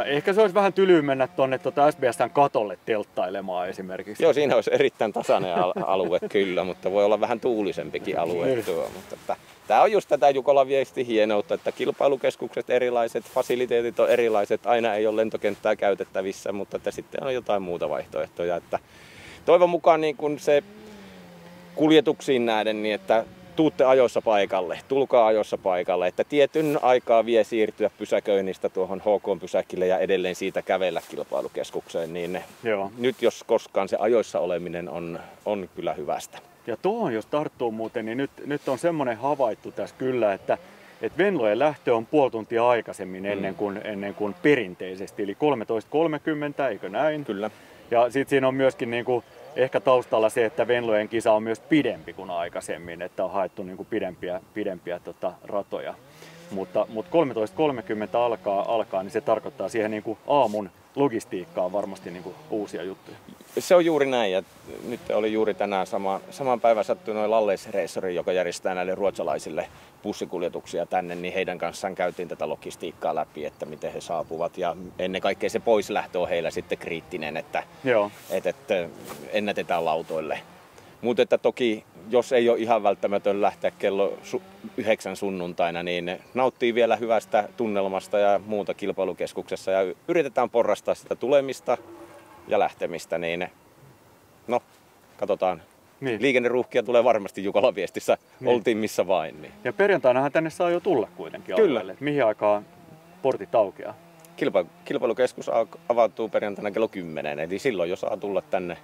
ehkä se olisi vähän tylyä mennä tuonne SBS:n katolle telttailemaan esimerkiksi. Joo, siinä olisi erittäin tasainen alue kyllä, mutta voi olla vähän tuulisempikin alue tuo. Mutta tämä on just tätä Jukolan viesti hienoutta, että kilpailukeskukset erilaiset, fasiliteetit on erilaiset, aina ei ole lentokenttää käytettävissä, mutta että sitten on jotain muuta vaihtoehtoja. Että toivon mukaan niin kun se kuljetuksiin nähden, niin että tuutte ajoissa paikalle, tulkaa ajoissa paikalle, että tietyn aikaa vie siirtyä pysäköinnistä tuohon HK-pysäkille ja edelleen siitä kävellä kilpailukeskukseen, niin Joo. nyt jos koskaan se ajoissa oleminen on kyllä hyvästä. Ja tuohon jos tarttuu muuten, niin nyt on semmoinen havaittu tässä kyllä, että Venlojen lähtö on puoli tuntia aikaisemmin ennen kuin perinteisesti, eli 13.30, eikö näin? Kyllä. Ja sitten siinä on myöskin niinku ehkä taustalla se, että Venlojen kisa on myös pidempi kuin aikaisemmin, että on haettu niinku pidempiä ratoja. Mutta 13.30 alkaa, niin se tarkoittaa siihen niinku aamun logistiikkaan varmasti niinku uusia juttuja. Se on juuri näin, ja nyt oli juuri tänään saman päivän sattui noin Lalles-reissori, joka järjestää näille ruotsalaisille bussikuljetuksia tänne, niin heidän kanssaan käytiin tätä logistiikkaa läpi, että miten he saapuvat, ja ennen kaikkea se poislähtö on heillä sitten kriittinen, että ennätetään lautoille. Mutta että toki, jos ei ole ihan välttämätön lähteä kello 9 sunnuntaina, niin nauttii vielä hyvästä tunnelmasta ja muuta kilpailukeskuksessa ja yritetään porrastaa sitä tulemista ja lähtemistä, niin no, katsotaan. Niin. Liikenneruuhkia tulee varmasti Jukolan viestissä, oltiin missä vain. Niin. Ja perjantainahan tänne saa jo tulla kuitenkin alueelle. Mihin aikaan portit aukeaa? Kilpailukeskus avautuu perjantaina kello 10, eli silloin jo saa tulla tänne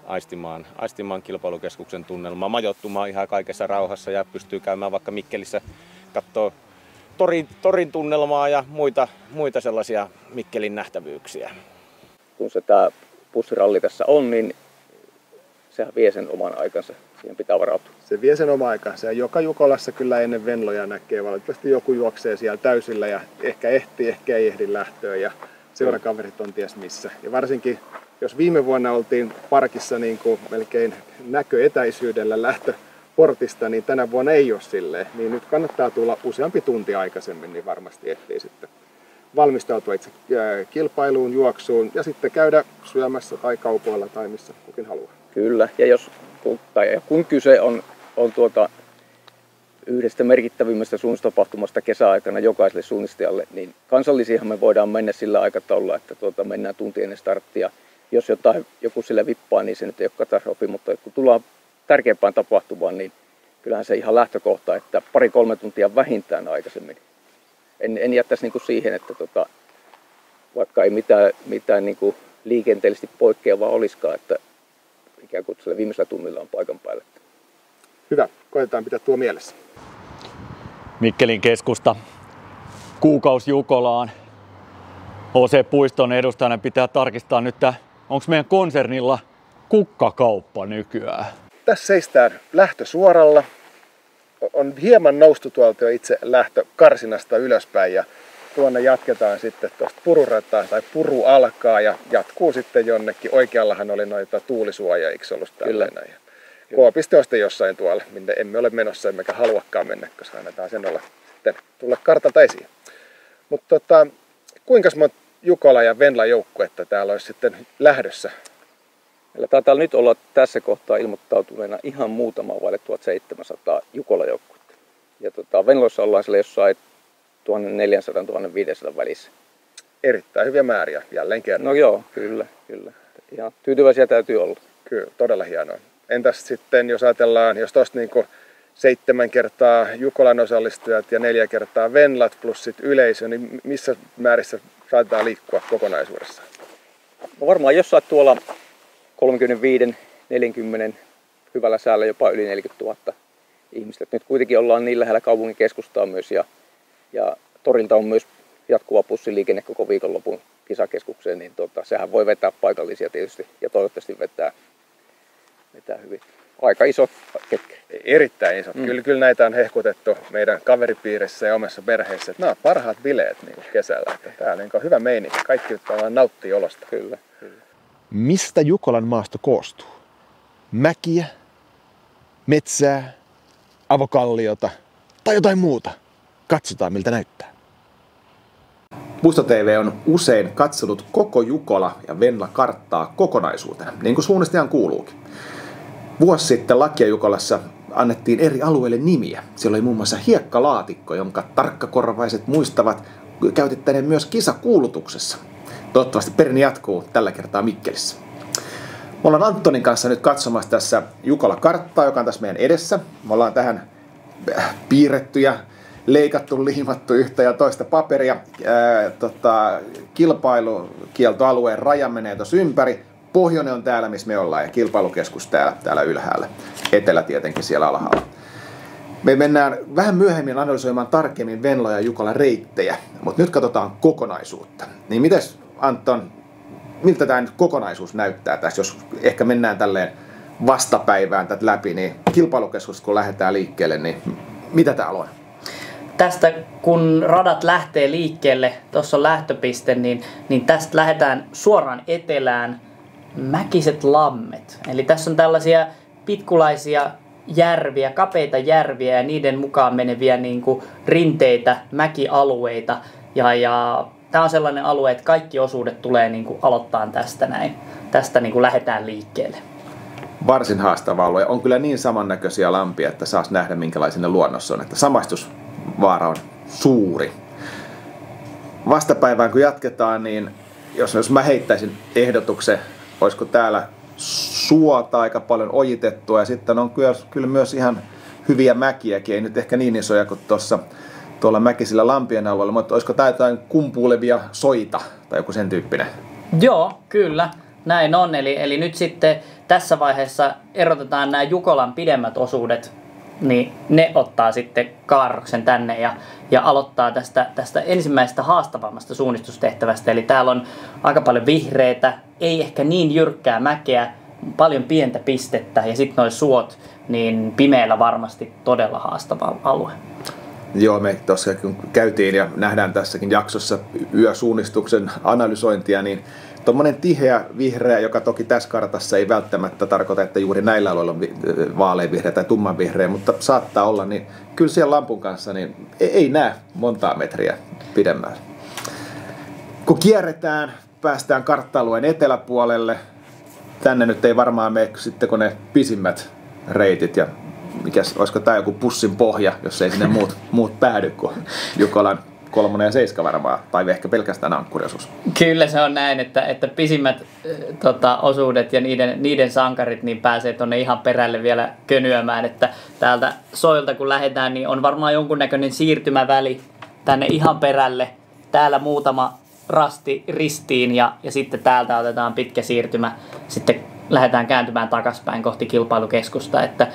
aistimaan kilpailukeskuksen tunnelmaa, majoittumaan ihan kaikessa rauhassa ja pystyy käymään vaikka Mikkelissä katsoo torin tunnelmaa ja muita sellaisia Mikkelin nähtävyyksiä. Kun se tämä bussiralli tässä on, niin sehän vie sen oman aikansa. Siihen pitää varautua. Se vie sen oma aikansa ja joka Jukolassa kyllä ennen Venloja näkee. Valitettavasti joku juoksee siellä täysillä ja ehkä ehtii, ehkä ei ehdi lähtöön ja seurakaverit on ties missä. Ja varsinkin jos viime vuonna oltiin parkissa niin kuin melkein näköetäisyydellä lähtöportista, niin tänä vuonna ei ole silleen. Niin nyt kannattaa tulla useampi tunti aikaisemmin, niin varmasti ehtii sitten valmistautua itse kilpailuun, juoksuun ja sitten käydä syömässä tai kaupoilla tai missä kukin haluaa. Kyllä, ja kun kyse on yhdestä merkittävimmästä suunnistapahtumasta kesäaikana jokaiselle suunnistajalle, niin kansallisiinhan me voidaan mennä sillä aikataululla, että mennään tunti ennen starttia. Jos joku sille vippaa, niin se nyt ei ole katastrofi, mutta kun tullaan tärkeämpään tapahtumaan, niin kyllähän se ihan lähtökohta, että 2-3 tuntia vähintään aikaisemmin. En jättäisi niin kuin siihen, että vaikka ei mitään niin kuin liikenteellisesti poikkeavaa olisikaan, että ikään kuin sillä viimeisellä tunnilla on paikan päällä. Hyvä, koetetaan pitää tuo mielessä. Mikkelin keskusta, kuukausi Jukolaan. HC-puiston edustajana pitää tarkistaa nyt, onko meidän konsernilla kukkakauppa nykyään. Tässä seistään lähtösuoralla. On hieman noustu tuolta jo itse lähtökarsinasta ylöspäin ja tuonne jatketaan sitten tuosta pururataa tai puru alkaa ja jatkuu sitten jonnekin. Oikeallahan oli noita tuulisuojia, eikö ollut tällainen? K-piste on sitten jossain tuolla, minne emme ole menossa emmekä haluakaan mennä, koska annetaan sen olla tulla kartalta esiin. Mutta kuinka monta Jukola ja Venla joukkuetta täällä olisi sitten lähdössä? Meillä taitaa nyt olla tässä kohtaa ilmoittautuneena ihan muutama vaille 1700 Jukola-joukkuetta. Ja Venloissa ollaan siellä jossain 1400-1500 välissä. Erittäin hyviä määriä jälleen kerran. No joo, kyllä. Ihan tyytyväisiä täytyy olla. Kyllä, todella hienoa. Entäs sitten, jos ajatellaan, jos tuosta niin 7 kertaa Jukolan osallistujat ja 4 kertaa Venlat plus sit yleisö, niin missä määrissä saatetaan liikkua kokonaisuudessaan? No varmaan jossain tuolla 35-40 hyvällä säällä jopa yli 40 000 ihmistä. Nyt kuitenkin ollaan niin lähellä kaupungin keskustaa myös ja torilta on myös jatkuva bussiliikenne koko viikonlopun kisakeskukseen, niin sehän voi vetää paikallisia tietysti ja toivottavasti vetää hyvin. Aika iso ketkä. Erittäin iso. Kyllä näitä on hehkutettu meidän kaveripiirissä ja omassa perheessä, että nämä on parhaat bileet niin kesällä. Että täällä on hyvä meininki. Kaikki nauttii olosta. Kyllä. Mistä Jukolan maasto koostuu? Mäkiä, metsää, avokalliota tai jotain muuta? Katsotaan miltä näyttää. Puisto TV on usein katsonut koko Jukola ja Venla karttaa kokonaisuutena, niin kuin suunnistajan kuuluukin. Vuosi sitten Lakia Jukolassa annettiin eri alueille nimiä. Siellä oli muun muassa hiekkalaatikko, jonka tarkkakorvaiset muistavat käytettäneen myös kisakuulutuksessa. Toivottavasti perinne jatkuu tällä kertaa Mikkelissä. Me ollaan Antonin kanssa nyt katsomassa tässä Jukola-karttaa, joka on tässä meidän edessä. Me ollaan tähän piirretty ja leikattu, liimattu yhtä ja toista paperia. Kilpailukieltoalueen raja menee tuossa ympäri. Pohjoinen on täällä, missä me ollaan, ja kilpailukeskus täällä ylhäällä. Etelä tietenkin siellä alhaalla. Me mennään vähän myöhemmin analysoimaan tarkemmin Venlo ja Jukolan reittejä, mutta nyt katsotaan kokonaisuutta. Niin mites, Anton, miltä tämä nyt kokonaisuus näyttää tässä, jos ehkä mennään tälleen vastapäivään tätä läpi, niin kilpailukeskus kun lähdetään liikkeelle, niin mitä täällä on? Tästä kun radat lähtee liikkeelle, tuossa on lähtöpiste, niin tästä lähdetään suoraan etelään Mäkiset lammet. Eli tässä on tällaisia pitkulaisia järviä, kapeita järviä ja niiden mukaan meneviä niin kuin rinteitä, mäkialueita. Ja tämä on sellainen alue, että kaikki osuudet tulee niin kuin aloittaa tästä näin. Tästä niin kuin lähdetään liikkeelle. Varsin haastava alue. On kyllä niin samannäköisiä lampia, että saas nähdä minkälaisia ne luonnossa on. Että samaistusvaara on suuri. Vastapäivään kun jatketaan, niin jos mä heittäisin ehdotuksen, olisiko täällä suota aika paljon ojitettua ja sitten on kyllä myös ihan hyviä mäkiäkin, ei nyt ehkä niin isoja kuin tuolla mäkisillä lampien alueella, mutta olisiko tää jotain kumpuilevia soita tai joku sen tyyppinen? Joo, kyllä. Näin on. Eli nyt sitten tässä vaiheessa erotetaan nämä Jukolan pidemmät osuudet, niin ne ottaa sitten kaarroksen tänne ja aloittaa tästä ensimmäisestä haastavammasta suunnistustehtävästä. Eli täällä on aika paljon vihreitä, ei ehkä niin jyrkkää mäkeä, paljon pientä pistettä ja sitten nuo suot, niin pimeällä varmasti todella haastava alue. Joo, me tuossa kun käytiin ja nähdään tässäkin jaksossa yösuunnistuksen analysointia, niin tuommoinen tiheä vihreä, joka toki tässä kartassa ei välttämättä tarkoita, että juuri näillä alueilla on vaaleanvihreä tai tummanvihreä, mutta saattaa olla, niin kyllä siellä lampun kanssa niin ei näe montaa metriä pidemmällä. Kun kierretään, päästään kartta-alueen eteläpuolelle. Tänne nyt ei varmaan mene sitten kun ne pisimmät reitit ja olisiko tämä joku pussin pohja, jos ei sinne muut päädy kuin Jukolan 3 ja 7 varmaan, tai ehkä pelkästään ankkuriosuus. Kyllä se on näin, että pisimmät osuudet ja niiden sankarit niin pääsee tuonne ihan perälle vielä könyämään, että täältä soilta kun lähdetään, niin on varmaan jonkunnäköinen siirtymäväli tänne ihan perälle. Täällä muutama rasti ristiin ja sitten täältä otetaan pitkä siirtymä, sitten lähdetään kääntymään takaspäin kohti kilpailukeskusta, että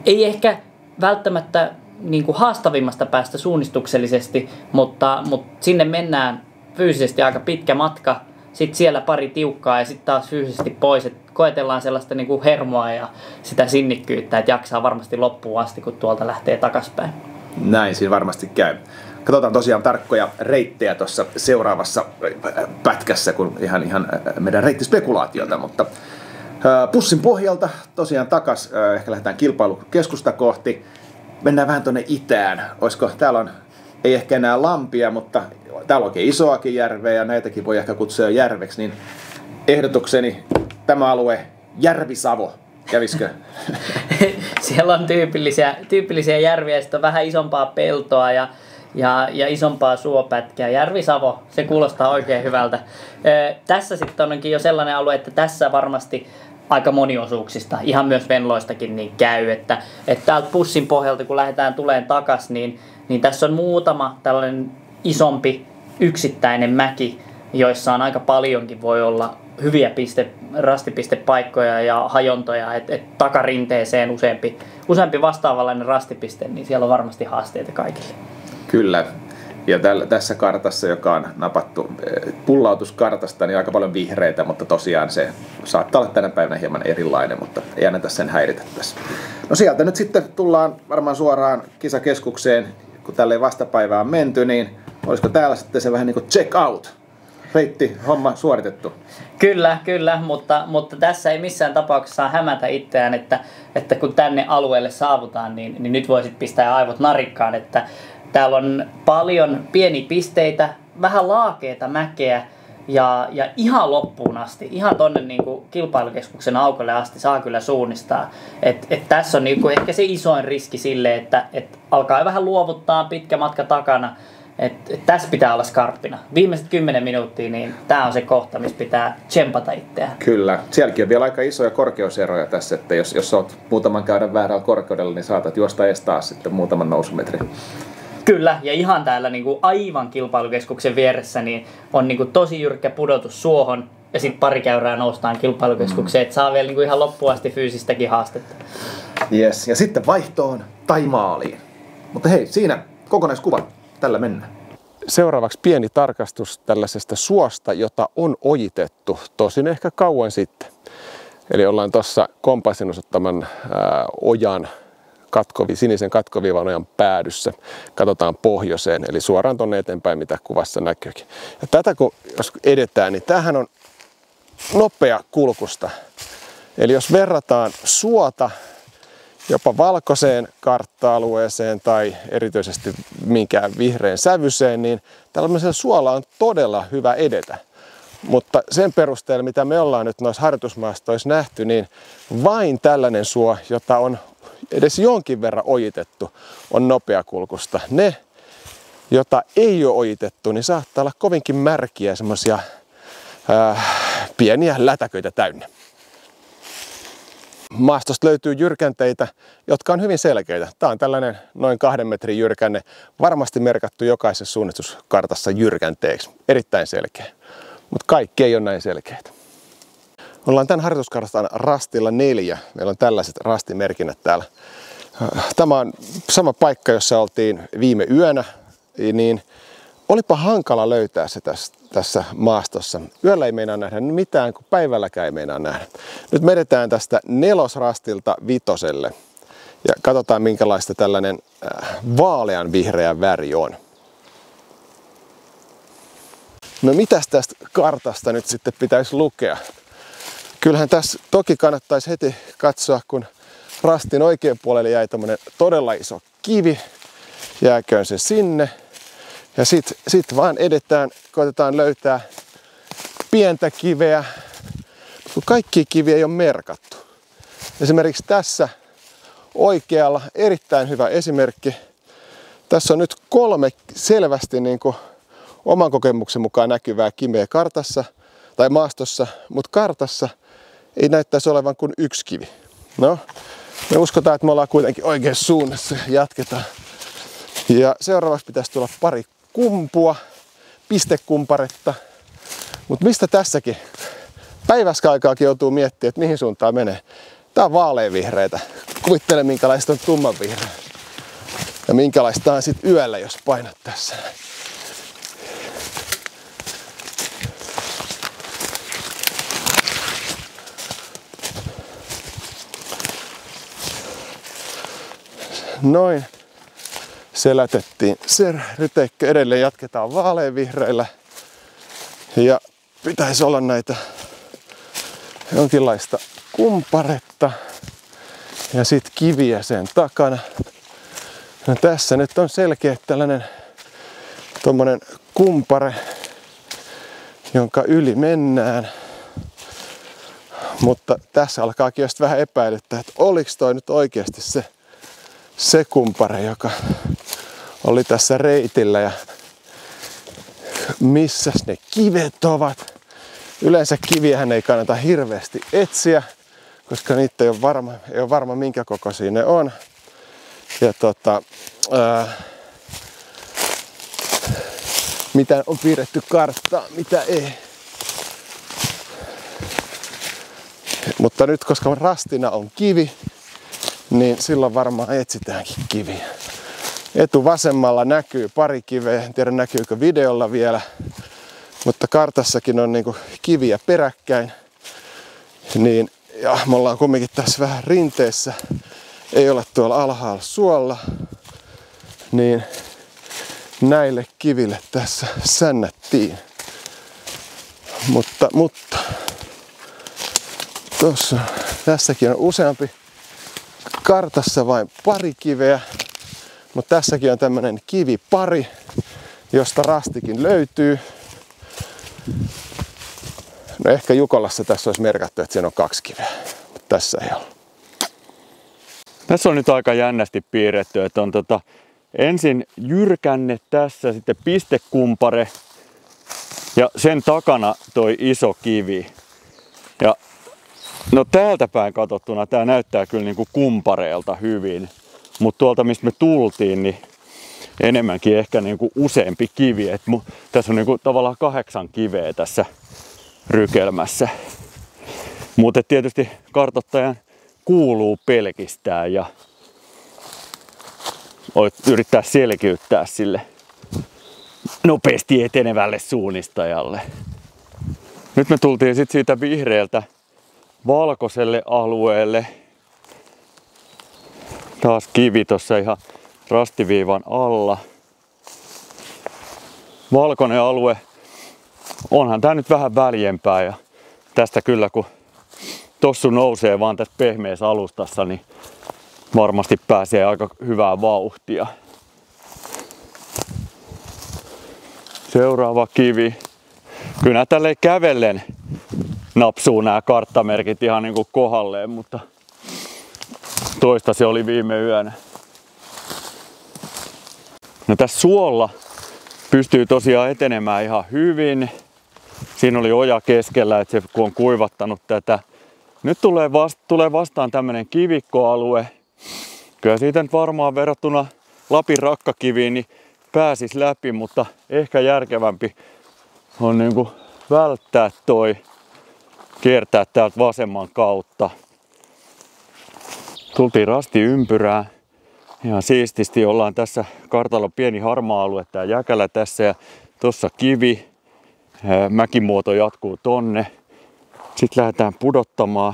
ei ehkä välttämättä niin kuin haastavimmasta päästä suunnistuksellisesti, mutta sinne mennään fyysisesti aika pitkä matka, sitten siellä pari tiukkaa ja sitten taas fyysisesti pois, että koetellaan sellaista niin kuin hermoa ja sitä sinnikkyyttä, että jaksaa varmasti loppuun asti, kun tuolta lähtee takaspäin. Näin siinä varmasti käy. Katsotaan tosiaan tarkkoja reittejä tuossa seuraavassa pätkässä, kun ihan meidän reittispekulaatiota, mutta pussin pohjalta tosiaan takas, ehkä lähdetään kilpailukeskusta kohti. Mennään vähän tuonne itään. Olisiko, täällä on, ei ehkä enää lampia, mutta täällä on oikein isoakin järveä ja näitäkin voi ehkä kutsua jo järveksi, niin ehdotukseni tämä alue Järvi-Savo. Kävisikö? Siellä on tyypillisiä järviä ja sitten on vähän isompaa peltoa ja isompaa suopätkää. Järvi-Savo, se kuulostaa oikein hyvältä. Tässä sitten onkin jo sellainen alue, että tässä varmasti aika moniosuuksista, ihan myös Venloistakin niin käy, että täältä pussin pohjalta kun lähdetään tuleen takas, niin tässä on muutama tällainen isompi yksittäinen mäki, joissa on aika paljonkin voi olla hyviä rastipistepaikkoja ja hajontoja, että takarinteeseen useampi vastaavanlainen rastipiste, niin siellä on varmasti haasteita kaikille. Kyllä. Ja tässä kartassa, joka on napattu pullautuskartasta, niin aika paljon vihreitä, mutta tosiaan se saattaa olla tänä päivänä hieman erilainen, mutta ei anneta sen häiritä tässä. No sieltä nyt sitten tullaan varmaan suoraan kisakeskukseen, kun tälle vastapäivään on menty, niin olisiko täällä sitten se vähän niin kuin check out? Reitti, homma suoritettu. Kyllä, mutta tässä ei missään tapauksessa saa hämätä itseään, että kun tänne alueelle saavutaan, niin nyt voisit pistää aivot narikkaan, että täällä on paljon pieniä pisteitä, vähän laakeita mäkeä ja ihan loppuun asti, ihan tonne niin kuin kilpailukeskuksen aukolle asti saa kyllä suunnistaa. Et tässä on niin kuin ehkä se isoin riski sille, että alkaa vähän luovuttaa pitkä matka takana Tässä pitää olla skarppina. Viimeiset 10 minuuttia, niin tämä on se kohta, missä pitää tsempata itseään. Kyllä. Sielläkin on vielä aika isoja korkeuseroja tässä, että jos olet muutaman käydä väärällä korkeudella, niin saatat juosta edes taas sitten muutaman nousumetrin. Kyllä, ja ihan täällä niinku aivan kilpailukeskuksen vieressä niin on niinku tosi jyrkkä pudotus suohon, ja sitten pari käyrää noustaan kilpailukeskukseen, että saa vielä niinku ihan loppuun asti fyysistäkin haastetta. Yes, ja sitten vaihtoon tai maaliin. Mutta hei, siinä kokonaiskuva. Tällä mennään. Seuraavaksi pieni tarkastus tällaisesta suosta, jota on ojitettu, tosin ehkä kauan sitten. Eli ollaan tuossa kompassin osoittaman ojan sinisen katkoviivan ojan päädyssä. Katsotaan pohjoiseen, eli suoraan tuonne eteenpäin, mitä kuvassa näkyykin. Ja tätä kun jos edetään, niin tämähän on nopea kulkusta. Eli jos verrataan suota jopa valkoiseen kartta-alueeseen tai erityisesti minkään vihreän sävyiseen, niin tällaisella suolla on todella hyvä edetä. Mutta sen perusteella, mitä me ollaan nyt noissa harjoitusmaastoissa nähty, niin vain tällainen suo, jota on edes jonkin verran ojitettu, on nopeakulkusta. Ne, jota ei ole ojitettu, niin saattaa olla kovinkin märkiä, semmoisia pieniä lätäköitä täynnä. Maastosta löytyy jyrkänteitä, jotka on hyvin selkeitä. Tämä on tällainen noin 2 metrin jyrkänne, varmasti merkattu jokaisessa suunnistuskartassa jyrkänteeksi. Erittäin selkeä, mutta kaikki ei ole näin selkeitä. Ollaan tämän harjoituskartan rastilla 4. Meillä on tällaiset rastimerkinnät täällä. Tämä on sama paikka, jossa oltiin viime yönä, niin olipa hankala löytää se tässä maastossa. Yöllä ei meinaa nähdä mitään, kun päivälläkään ei meinaa nähdä. Nyt me edetään tästä 4. rastilta 5. ja katsotaan minkälaista tällainen vaalean vihreä väri on. No mitäs tästä kartasta nyt sitten pitäisi lukea? Kyllähän tässä toki kannattaisi heti katsoa, kun rastin oikean puolelle jäi tämmöinen todella iso kivi. Jääköön se sinne. Ja sit vaan edetään, koitetaan löytää pientä kiveä, kun kaikki kiviä ei ole merkattu. Esimerkiksi tässä oikealla erittäin hyvä esimerkki. Tässä on nyt 3 selvästi niin kuin oman kokemuksen mukaan näkyvää kiveä kartassa tai maastossa, mutta kartassa ei näyttäisi olevan kuin 1 kivi. No, me uskotaan, että me ollaan kuitenkin oikeassa suunnassa. Jatketaan. Ja seuraavaksi pitäisi tulla pari kumpua, pistekumparetta. Mutta mistä tässäkin? Päiväskaikaakin joutuu miettimään, että mihin suuntaan menee. Tää on vaaleanvihreitä. Kuvittele minkälaista on tummanvihreä. Ja minkälaista on sit yöllä, jos painat tässä. Noin. Selätettiin se ryteikkö, edelleen jatketaan vaaleanvihreillä ja pitäisi olla näitä jonkinlaista kumparetta ja sitten kiviä sen takana. No tässä nyt on selkeä tällainen tommonen kumpare, jonka yli mennään, mutta tässä alkaakin just vähän epäilyttää, että oliko toi nyt oikeasti se kumpare, joka oli tässä reitillä ja missäs ne kivet ovat. Yleensä kiviähän ei kannata hirveästi etsiä, koska niitä ei ole varma minkä kokoisia ne on. Ja mitä on piirretty karttaa, mitä ei. Mutta nyt koska rastina on kivi, niin silloin varmaan etsitäänkin kiviä. Etuvasemmalla näkyy pari kiveä, en tiedä näkyykö videolla vielä, mutta kartassakin on niinku kiviä peräkkäin. Niin, ja me ollaan kumminkin tässä vähän rinteessä, ei olla tuolla alhaalla suolla, niin näille kiville tässä sännättiin. Mutta tässäkin on useampi, kartassa vain pari kiveä. Mutta tässäkin on tämmönen kivipari, josta rastikin löytyy. No ehkä Jukolassa tässä olisi merkattu, että siinä on 2 kiveä, mutta tässä ei ole. Tässä on nyt aika jännästi piirretty, että on ensin jyrkänne tässä, sitten pistekumpare ja sen takana toi iso kivi. Ja no täältä päin katsottuna tää näyttää kyllä niinku kumpareelta hyvin, mutta tuolta mistä me tultiin, niin enemmänkin ehkä niinku useampi kivi. Et tässä on niinku tavallaan 8 kiveä tässä rykelmässä. Mutta tietysti kartoittajan kuuluu pelkistää ja yrittää selkiyttää sille nopeasti etenevälle suunnistajalle. Nyt me tultiin sitten siitä vihreältä valkoiselle alueelle. Taas kivi tuossa ihan rastiviivan alla. Valkoinen alue. Onhan tää nyt vähän väljempää ja tästä kyllä kun tossu nousee vaan tässä pehmeässä alustassa, niin varmasti pääsee aika hyvää vauhtia. Seuraava kivi. Kyllä tälleen kävellen napsuu nämä karttamerkit ihan niin kuin kohdalleen, mutta toista se oli viime yönä. No tässä suolla pystyy tosiaan etenemään ihan hyvin. Siinä oli oja keskellä, että se kun on kuivattanut tätä. Nyt tulee vastaan tämmönen kivikkoalue. Kyllä siitä nyt varmaan verrattuna Lapin rakkakiviin niin pääsis läpi, mutta ehkä järkevämpi on niinku välttää kiertää täältä vasemman kautta. Tultiin rastiympyrään. Ihan siististi ollaan tässä kartalla pieni harmaa alue, tää Jäkälä tässä ja tossa kivi. Mäkimuoto jatkuu tonne. Sitten lähdetään pudottamaan.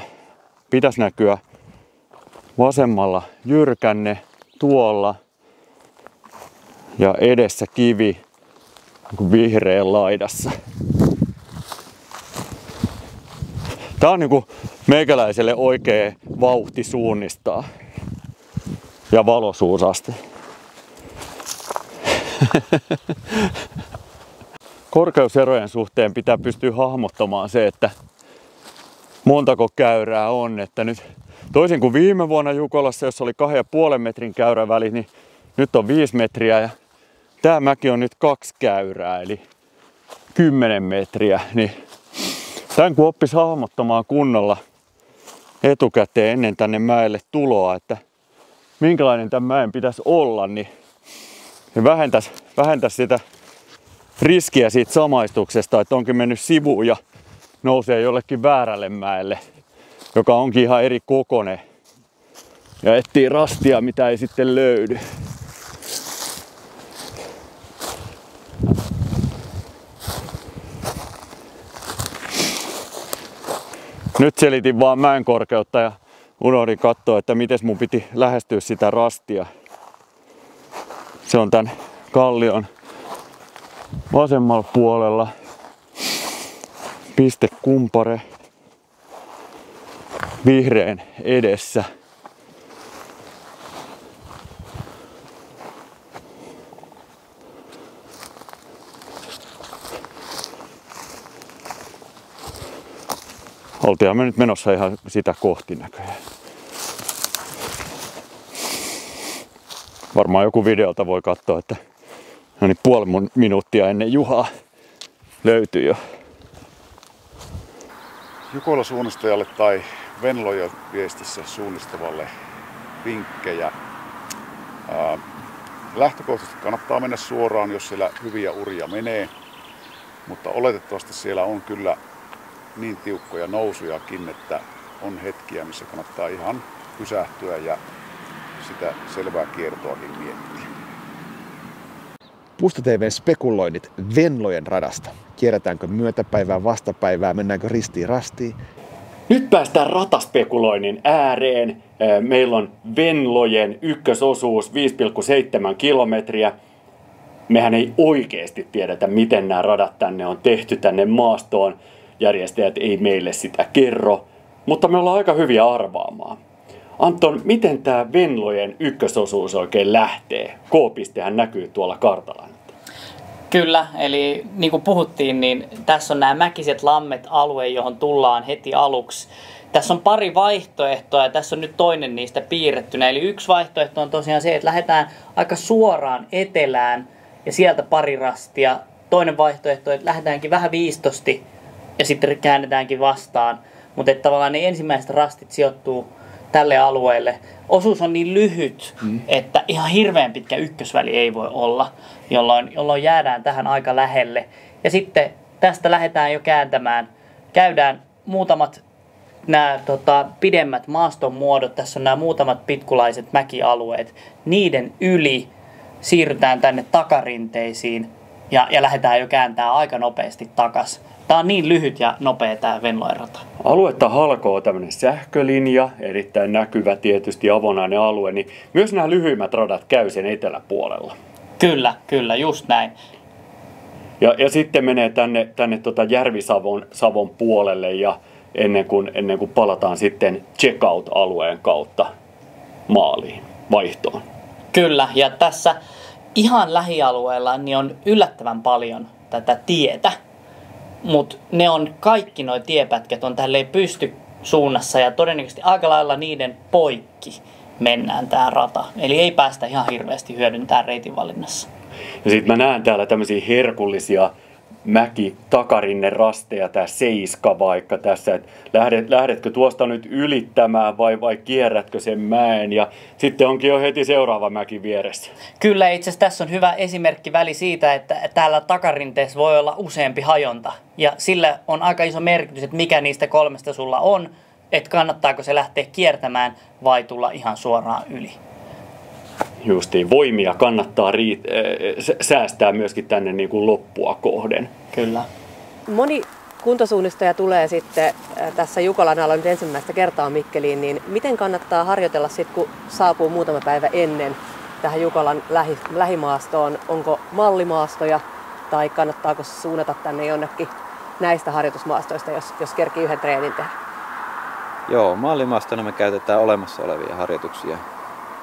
Pitäisi näkyä vasemmalla jyrkänne tuolla ja edessä kivi vihreän laidassa. Tää on niinku meikäläiselle oikea vauhti suunnistaa ja valoisuusaste. Korkeuserojen suhteen pitää pystyä hahmottamaan se, että montako käyrää on. Että nyt, toisin kuin viime vuonna Jukolassa, jossa oli 2,5 metrin käyräväli, niin nyt on 5 metriä ja tämä mäki on nyt 2 käyrää, eli 10 metriä. Niin tämän kun oppisi hahmottamaan kunnolla etukäteen ennen tänne mäelle tuloa, että minkälainen tämän mäen pitäisi olla, niin vähentäisi sitä riskiä siitä samaistuksesta, että onkin mennyt sivuun ja nousee jollekin väärälle mäelle, joka onkin ihan eri kokoinen ja etsii rastia, mitä ei sitten löydy. Nyt selitin vaan mäen korkeutta ja unohdin katsoa, että miten mun piti lähestyä sitä rastia. Se on tän kallion vasemmalla puolella. Pistekumpare vihreän edessä. Oltiin me nyt menossa ihan sitä kohti näköjään. Varmaan joku videolta voi katsoa, että no niin, puoli minuuttia ennen Juhaa löytyy jo. Jukola suunnistajalle tai Venloja viestissä suunnistavalle vinkkejä. Lähtökohtaisesti kannattaa mennä suoraan, jos siellä hyviä uria menee, mutta oletettavasti siellä on kyllä niin tiukkoja nousujakin, että on hetkiä, missä kannattaa ihan pysähtyä ja sitä selvää kiertoakin miettiä. Pusto TV:n spekuloinnit Venlojen radasta. Kierrätäänkö myötäpäivää, vastapäivää, mennäänkö ristiin rastiin? Nyt päästään rataspekuloinnin ääreen. Meillä on Venlojen ykkösosuus 5,7 kilometriä. Mehän ei oikeasti tiedetä, miten nämä radat tänne on tehty tänne maastoon. Järjestäjät ei meille sitä kerro, mutta me ollaan aika hyviä arvaamaan. Anton, miten tämä Venlojen ykkösosuus oikein lähtee? K-pistehän näkyy tuolla kartalla. Kyllä, eli niin kuin puhuttiin, niin tässä on nämä mäkiset lammet alue, johon tullaan heti aluksi tässä on pari vaihtoehtoa ja tässä on nyt toinen niistä piirrettynä. Eli yksi vaihtoehto on tosiaan se, että lähdetään aika suoraan etelään ja sieltä pari rastia. Toinen vaihtoehto on, että lähdetäänkin vähän viistosti ja sitten käännetäänkin vastaan. Mutta tavallaan ne ensimmäiset rastit sijoittuu tälle alueelle. Osuus on niin lyhyt, että ihan hirveän pitkä ykkösväli ei voi olla, jolloin jäädään tähän aika lähelle. Ja sitten tästä lähdetään jo kääntämään. Käydään muutamat nämä pidemmät maaston muodot. Tässä on nämä muutamat pitkulaiset mäkialueet. Niiden yli siirrytään tänne takarinteisiin ja lähdetään jo kääntää aika nopeasti takas. Tämä on niin lyhyt ja nopea tämä Venlojen rata. Aluetta halkoo tämmöinen sähkölinja, erittäin näkyvä tietysti avonainen alue, niin myös nämä lyhyimmät radat käy sen eteläpuolella. Kyllä, just näin. Ja sitten menee tänne Järvi-Savon puolelle ja ennen kuin palataan sitten checkout-alueen kautta maaliin, vaihtoon. Kyllä, ja tässä ihan lähialueella niin on yllättävän paljon tätä tietä. Mutta ne on kaikki nuo tiepätkät on tälleen pystysuunnassa ja todennäköisesti aika lailla niiden poikki mennään tää rata. Eli ei päästä ihan hirveästi hyödyntämään reitin valinnassa. Ja sitten mä näen täällä tämmöisiä herkullisia mäki-takarinne-rasteja, tää seiska vaikka tässä, että lähdetkö tuosta nyt ylittämään vai kierrätkö sen mäen ja sitten onkin jo heti seuraava mäki vieressä. Kyllä, itse asiassa tässä on hyvä esimerkki väli siitä, että täällä takarinteessä voi olla useampi hajonta ja sillä on aika iso merkitys, että mikä niistä kolmesta sulla on, että kannattaako se lähteä kiertämään vai tulla ihan suoraan yli. Justiin, voimia kannattaa säästää myöskin tänne niin kuin loppua kohden. Kyllä. Moni kuntosuunnistaja tulee sitten tässä Jukolan alla nyt ensimmäistä kertaa Mikkeliin, niin miten kannattaa harjoitella sitten, kun saapuu muutama päivä ennen tähän Jukolan lähimaastoon? Onko mallimaastoja tai kannattaako suunnata tänne jonnekin näistä harjoitusmaastoista, jos kerkii yhden treenin tehdä? Joo, mallimaastona me käytetään olemassa olevia harjoituksia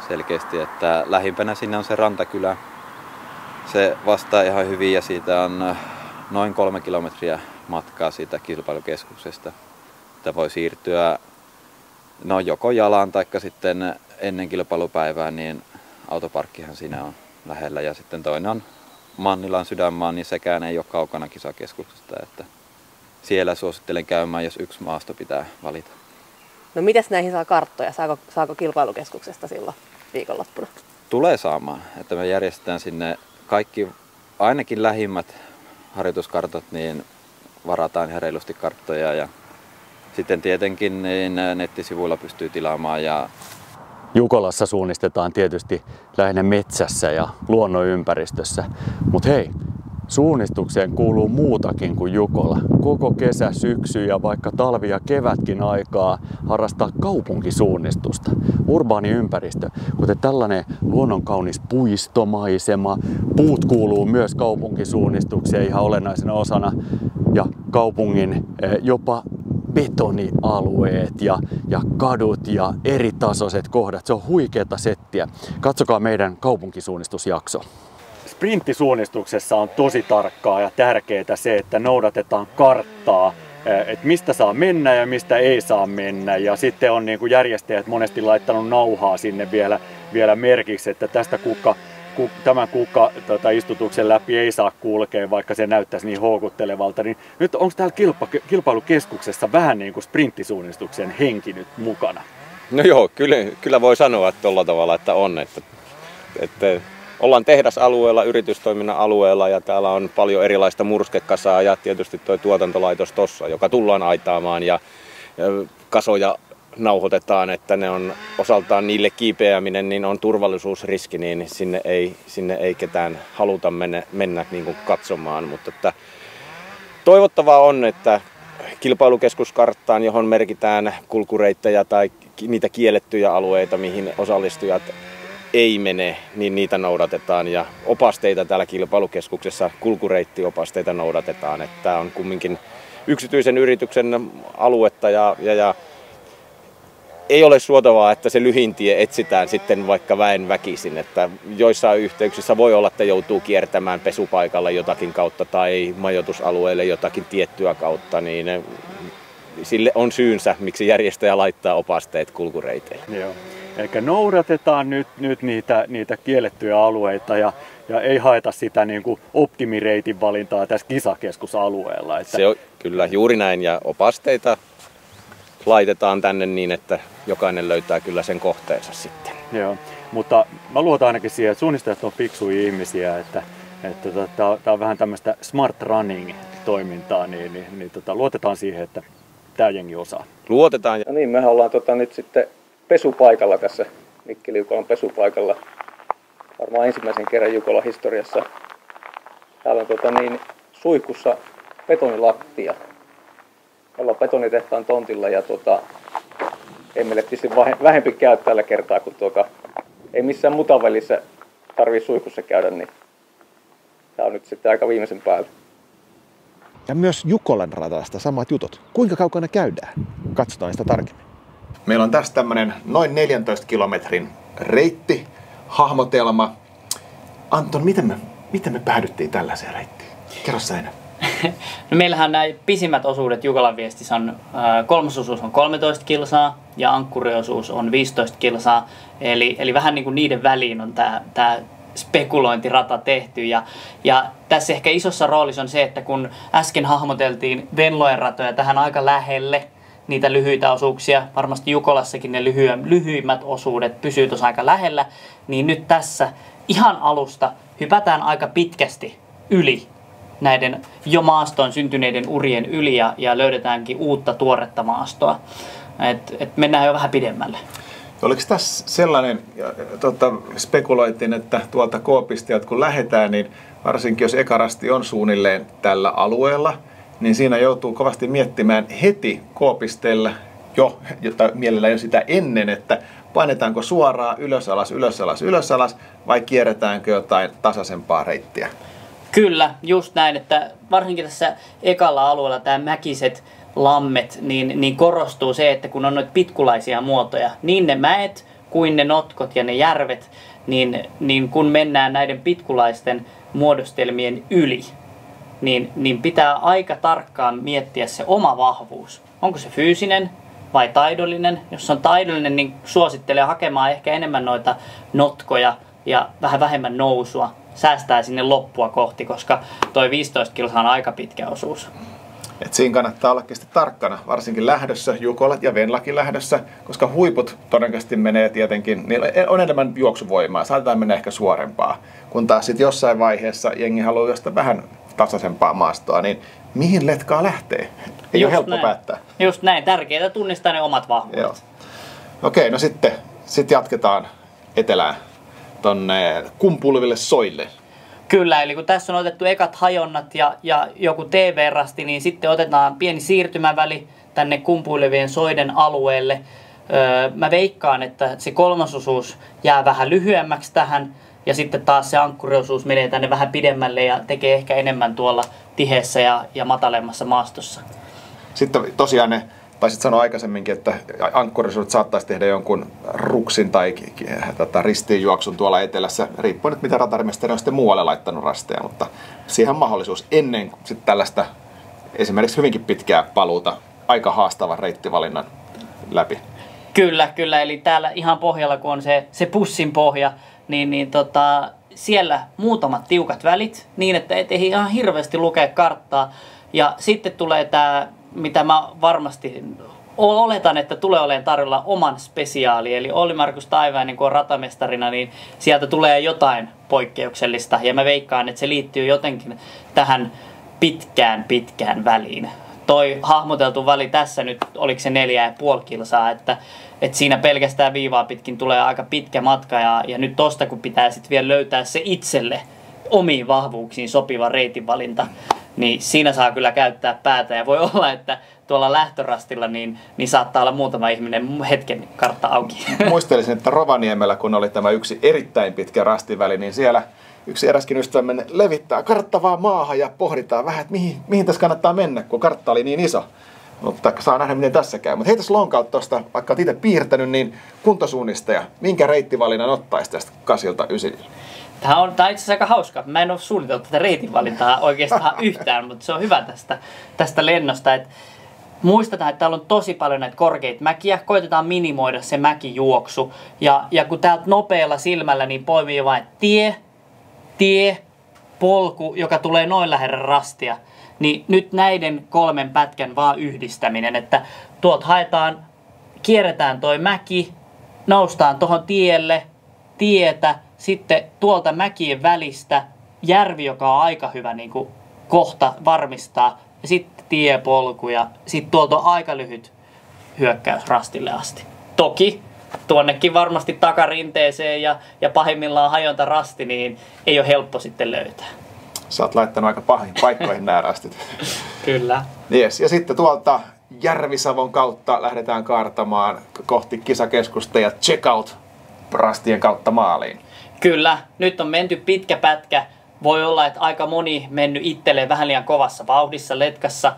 selkeästi, että lähimpänä sinne on se rantakylä. Se vastaa ihan hyvin ja siitä on noin 3 kilometriä matkaa siitä kilpailukeskuksesta. Että voi siirtyä joko jalan tai sitten ennen kilpailupäivää, niin autoparkkihan siinä on lähellä. Ja sitten toinen on Mannilan Sydänmaa, niin sekään ei ole kaukana kisakeskuksesta. Että siellä suosittelen käymään, jos yksi maasto pitää valita. No mitäs näihin saa karttoja? Saako kilpailukeskuksesta silloin viikonloppuna? Tulee saamaan, että me järjestetään sinne kaikki, ainakin lähimmät harjoituskartat, niin varataan ihan reilusti karttoja ja sitten tietenkin niin nettisivuilla pystyy tilaamaan. Jukolassa suunnistetaan tietysti lähinnä metsässä ja luonnonympäristössä, mutta hei, suunnistukseen kuuluu muutakin kuin Jukola. Koko kesä, syksy ja vaikka talvi ja kevätkin aikaa harrastaa kaupunkisuunnistusta. Urbaani ympäristö, kuten tällainen luonnonkaunis puistomaisema. Puut kuuluu myös kaupunkisuunnistukseen ihan olennaisena osana. Ja kaupungin jopa betonialueet ja kadut ja eritasoiset kohdat. Se on huikeata settiä. Katsokaa meidän kaupunkisuunnistusjakso. Sprinttisuunnistuksessa on tosi tarkkaa ja tärkeää se, että noudatetaan karttaa, että mistä saa mennä ja mistä ei saa mennä. Ja sitten on niin kuin järjestäjät monesti laittanut nauhaa sinne vielä merkiksi, että tästä tämän istutuksen läpi ei saa kulkea, vaikka se näyttäisi niin houkuttelevalta. Niin nyt onko täällä kilpailukeskuksessa vähän niin kuin sprinttisuunnistuksen henki nyt mukana? No joo, kyllä voi sanoa, että tuolla tavalla, että on. Että ollaan tehdasalueella, yritystoiminnan alueella ja täällä on paljon erilaista murskekasaa ja tietysti tuo tuotantolaitos tossa, joka tullaan aitaamaan ja kasoja nauhoitetaan, että ne on osaltaan niille kiipeäminen, niin on turvallisuusriski, niin sinne ei ketään haluta mennä niin kuin katsomaan, mutta että toivottavaa on, että kilpailukeskuskarttaan, johon merkitään kulkureittejä tai niitä kiellettyjä alueita, mihin osallistujat ei mene, niin niitä noudatetaan ja opasteita täällä kilpailukeskuksessa, kulkureittiopasteita noudatetaan. Että tämä on kumminkin yksityisen yrityksen aluetta ja ei ole suotavaa, että se lyhin tie etsitään sitten vaikka väen väkisin. Että joissain yhteyksissä voi olla, että joutuu kiertämään pesupaikalle jotakin kautta tai majoitusalueelle jotakin tiettyä kautta, niin sille on syynsä, miksi järjestäjä laittaa opasteet kulkureiteille. Joo. Eli noudatetaan nyt niitä kiellettyjä alueita ja ei haeta sitä niin kuin optimireitin valintaa tässä kisakeskusalueella. Että se on kyllä juuri näin, ja opasteita laitetaan tänne niin, että jokainen löytää kyllä sen kohteensa sitten. Joo, mutta mä luotan ainakin siihen, että suunnistajat on fiksuja ihmisiä, että tämä on vähän tämmöistä smart running-toimintaa, niin luotetaan siihen, että tämä jengi osaa. Luotetaan. No niin, mehän ollaan nyt sitten pesupaikalla tässä, Mikkeli-Jukolan pesupaikalla. Varmaan ensimmäisen kerran Jukolan historiassa. Täällä on suihkussa betonilattia. Ollaan betonitehtaan tontilla ja ei meille tietysti vähempi käy tällä kertaa, kun ei missään mutavälissä tarvii suihkussa käydä, niin tää on nyt sitten aika viimeisen päällä. Ja myös Jukolan radasta samat jutut. Kuinka kaukana käydään? Katsotaan sitä tarkemmin. Meillä on tässä tämmönen noin 14 kilometrin reitti, hahmotelma. Anton, miten me päädyttiin tällaiseen reittiin? Kerro sä enää. No meillähän nämä pisimmät osuudet Jukolan viestissä on, kolmososuus on 13 kilsaa ja ankkuriosuus on 15 kilsaa. Eli vähän niin kuin niiden väliin on tämä spekulointirata tehty. Ja tässä ehkä isossa roolissa on se, että kun äsken hahmoteltiin Venlojen ratoja tähän aika lähelle, niitä lyhyitä osuuksia, varmasti Jukolassakin ne lyhyimmät osuudet pysyy tuossa aika lähellä, niin nyt tässä ihan alusta hypätään aika pitkästi yli näiden jo maastoon syntyneiden urien yli ja löydetäänkin uutta tuoretta maastoa. Et mennään jo vähän pidemmälle. Oliko tässä sellainen, spekuloitiin, että tuolta Koopistialta kun lähdetään, niin varsinkin jos eka rasti on suunnilleen tällä alueella, niin siinä joutuu kovasti miettimään heti Koopisteella jota mielellään jo sitä ennen, että painetaanko suoraan ylös alas vai kierretäänkö jotain tasaisempaa reittiä? Kyllä, just näin, että varsinkin tässä ekalla alueella tämä mäkiset lammet, niin korostuu se, että kun on noita pitkulaisia muotoja, niin ne mäet kuin ne notkot ja ne järvet, niin kun mennään näiden pitkulaisten muodostelmien yli, niin pitää aika tarkkaan miettiä se oma vahvuus. Onko se fyysinen vai taidollinen? Jos on taidollinen, niin suosittelen hakemaan ehkä enemmän noita notkoja ja vähän vähemmän nousua. Säästää sinne loppua kohti, koska toi 15 kilsaa on aika pitkä osuus. Et siinä kannattaa olla tarkkana, varsinkin lähdössä, Jukolat ja Venlakin lähdössä, koska huiput todennäköisesti menee tietenkin, niillä on enemmän juoksuvoimaa, saatetaan mennä ehkä suorempaa. Kun taas sitten jossain vaiheessa jengi haluaa jostain vähän tasaisempaa maastoa, niin mihin letkaa lähtee? Ei ole helppo päättää. Just näin, tärkeää tunnistaa ne omat vahvuudet. Joo. Okei, no sitten jatketaan etelään tonne kumpuileville soille. Kyllä, eli kun tässä on otettu ekat hajonnat ja joku TV-rasti, niin sitten otetaan pieni siirtymäväli tänne kumpuilevien soiden alueelle. Mä veikkaan, että se kolmasosuus jää vähän lyhyemmäksi tähän ja sitten taas se ankkuriosuus menee tänne vähän pidemmälle ja tekee ehkä enemmän tuolla tiheessä ja matalemmassa maastossa. Sitten tosiaan ne taisit sanoa aikaisemminkin, että ankkurisuudet saattaisi tehdä jonkun ruksin tai ristiinjuoksun tuolla etelässä, riippuen nyt mitä ratarimestari on sitten muualle laittanut rasteja, mutta siihen on mahdollisuus ennen sitten tällaista esimerkiksi hyvinkin pitkää paluuta, aika haastavan reittivalinnan läpi. Kyllä, eli täällä ihan pohjalla kun on se pussin pohja, niin siellä muutamat tiukat välit, niin että et ei ihan hirveästi lukea karttaa, ja sitten tulee tämä, mitä mä varmasti oletan, että tulee olemaan tarjolla oman spesiaali. Eli Olli-Markus Taivainen, kun on ratamestarina, niin sieltä tulee jotain poikkeuksellista. Ja mä veikkaan, että se liittyy jotenkin tähän pitkään väliin. Toi hahmoteltu väli tässä nyt, oliko se 4,5 kilsaa, että siinä pelkästään viivaa pitkin tulee aika pitkä matka. Ja nyt tosta, kun pitää sitten vielä löytää se itselle omiin vahvuuksiin sopiva reitinvalinta, niin siinä saa kyllä käyttää päätä ja voi olla, että tuolla lähtörastilla niin saattaa olla muutama ihminen hetken kartta auki. Muistelisin, että Rovaniemellä, kun oli tämä yksi erittäin pitkä rastiväli, niin siellä yksi eräskin ystävämme levittää kartta vaan maahan ja pohditaan vähän, että mihin tässä kannattaa mennä, kun kartta oli niin iso. Mutta saa nähdä, miten tässä käy. Mutta heitäs lonkalta tuosta, vaikka olet itse piirtänyt, niin kuntosuunnistaja, minkä reittivalinnan ottaisi tästä 8-9? Tämä on itse asiassa aika hauska. Mä en ole suunnitellut tätä reitinvalintaa oikeastaan yhtään, mutta se on hyvä tästä lennosta. muistetaan, että täällä on tosi paljon näitä korkeita mäkiä. Koitetaan minimoida se mäkijuoksu. Ja kun täältä nopealla silmällä niin poimii vain tie, polku, joka tulee noin lähellä rastia. Niin nyt näiden 3 pätkän vaan yhdistäminen, että tuolta kierretään toi mäki, noustaan tuohon tietä, sitten tuolta mäkien välistä järvi, joka on aika hyvä niin kuin kohta varmistaa, ja sitten tiepolku, ja sitten tuolta on aika lyhyt hyökkäys rastille asti. Toki tuonnekin varmasti takarinteeseen ja pahimmillaan hajonta rasti, niin ei ole helppo sitten löytää. Sä oot laittanut aika pahin paikkoihin nämä rastit. Kyllä. Yes. Ja sitten tuolta Järvisavon kautta lähdetään kaartamaan kohti kisakeskusta ja checkout rastien kautta maaliin. Kyllä. Nyt on menty pitkä pätkä. Voi olla, että aika moni mennyt itselleen vähän liian kovassa vauhdissa letkassa.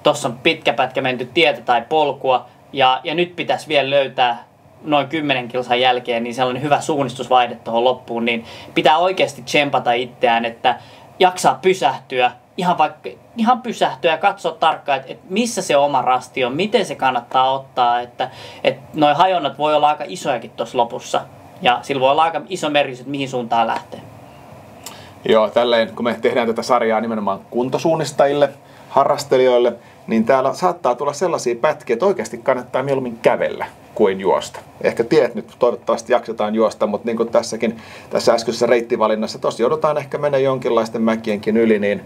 Tuossa on pitkä pätkä menty tietä tai polkua. Ja nyt pitäisi vielä löytää noin 10 kilsan jälkeen niin sellainen hyvä suunnistusvaihde tuohon loppuun. Niin pitää oikeasti tsempata itseään, että jaksaa pysähtyä. Ihan pysähtyä ja katsoa tarkkaan, että missä se oma rasti on, miten se kannattaa ottaa. Että noi hajonnat voi olla aika isojakin tuossa lopussa. Ja sillä voi olla aika iso merkitys, että mihin suuntaan lähtee. Joo, tälleen kun me tehdään tätä sarjaa nimenomaan kuntosuunnistajille, harrastelijoille, niin täällä saattaa tulla sellaisia pätkiä, että oikeasti kannattaa mieluummin kävellä kuin juosta. Ehkä tiet nyt toivottavasti jaksetaan juosta, mutta niin kuin tässä äskeisessä reittivalinnassa, tossa joudutaan ehkä mennä jonkinlaisten mäkienkin yli, niin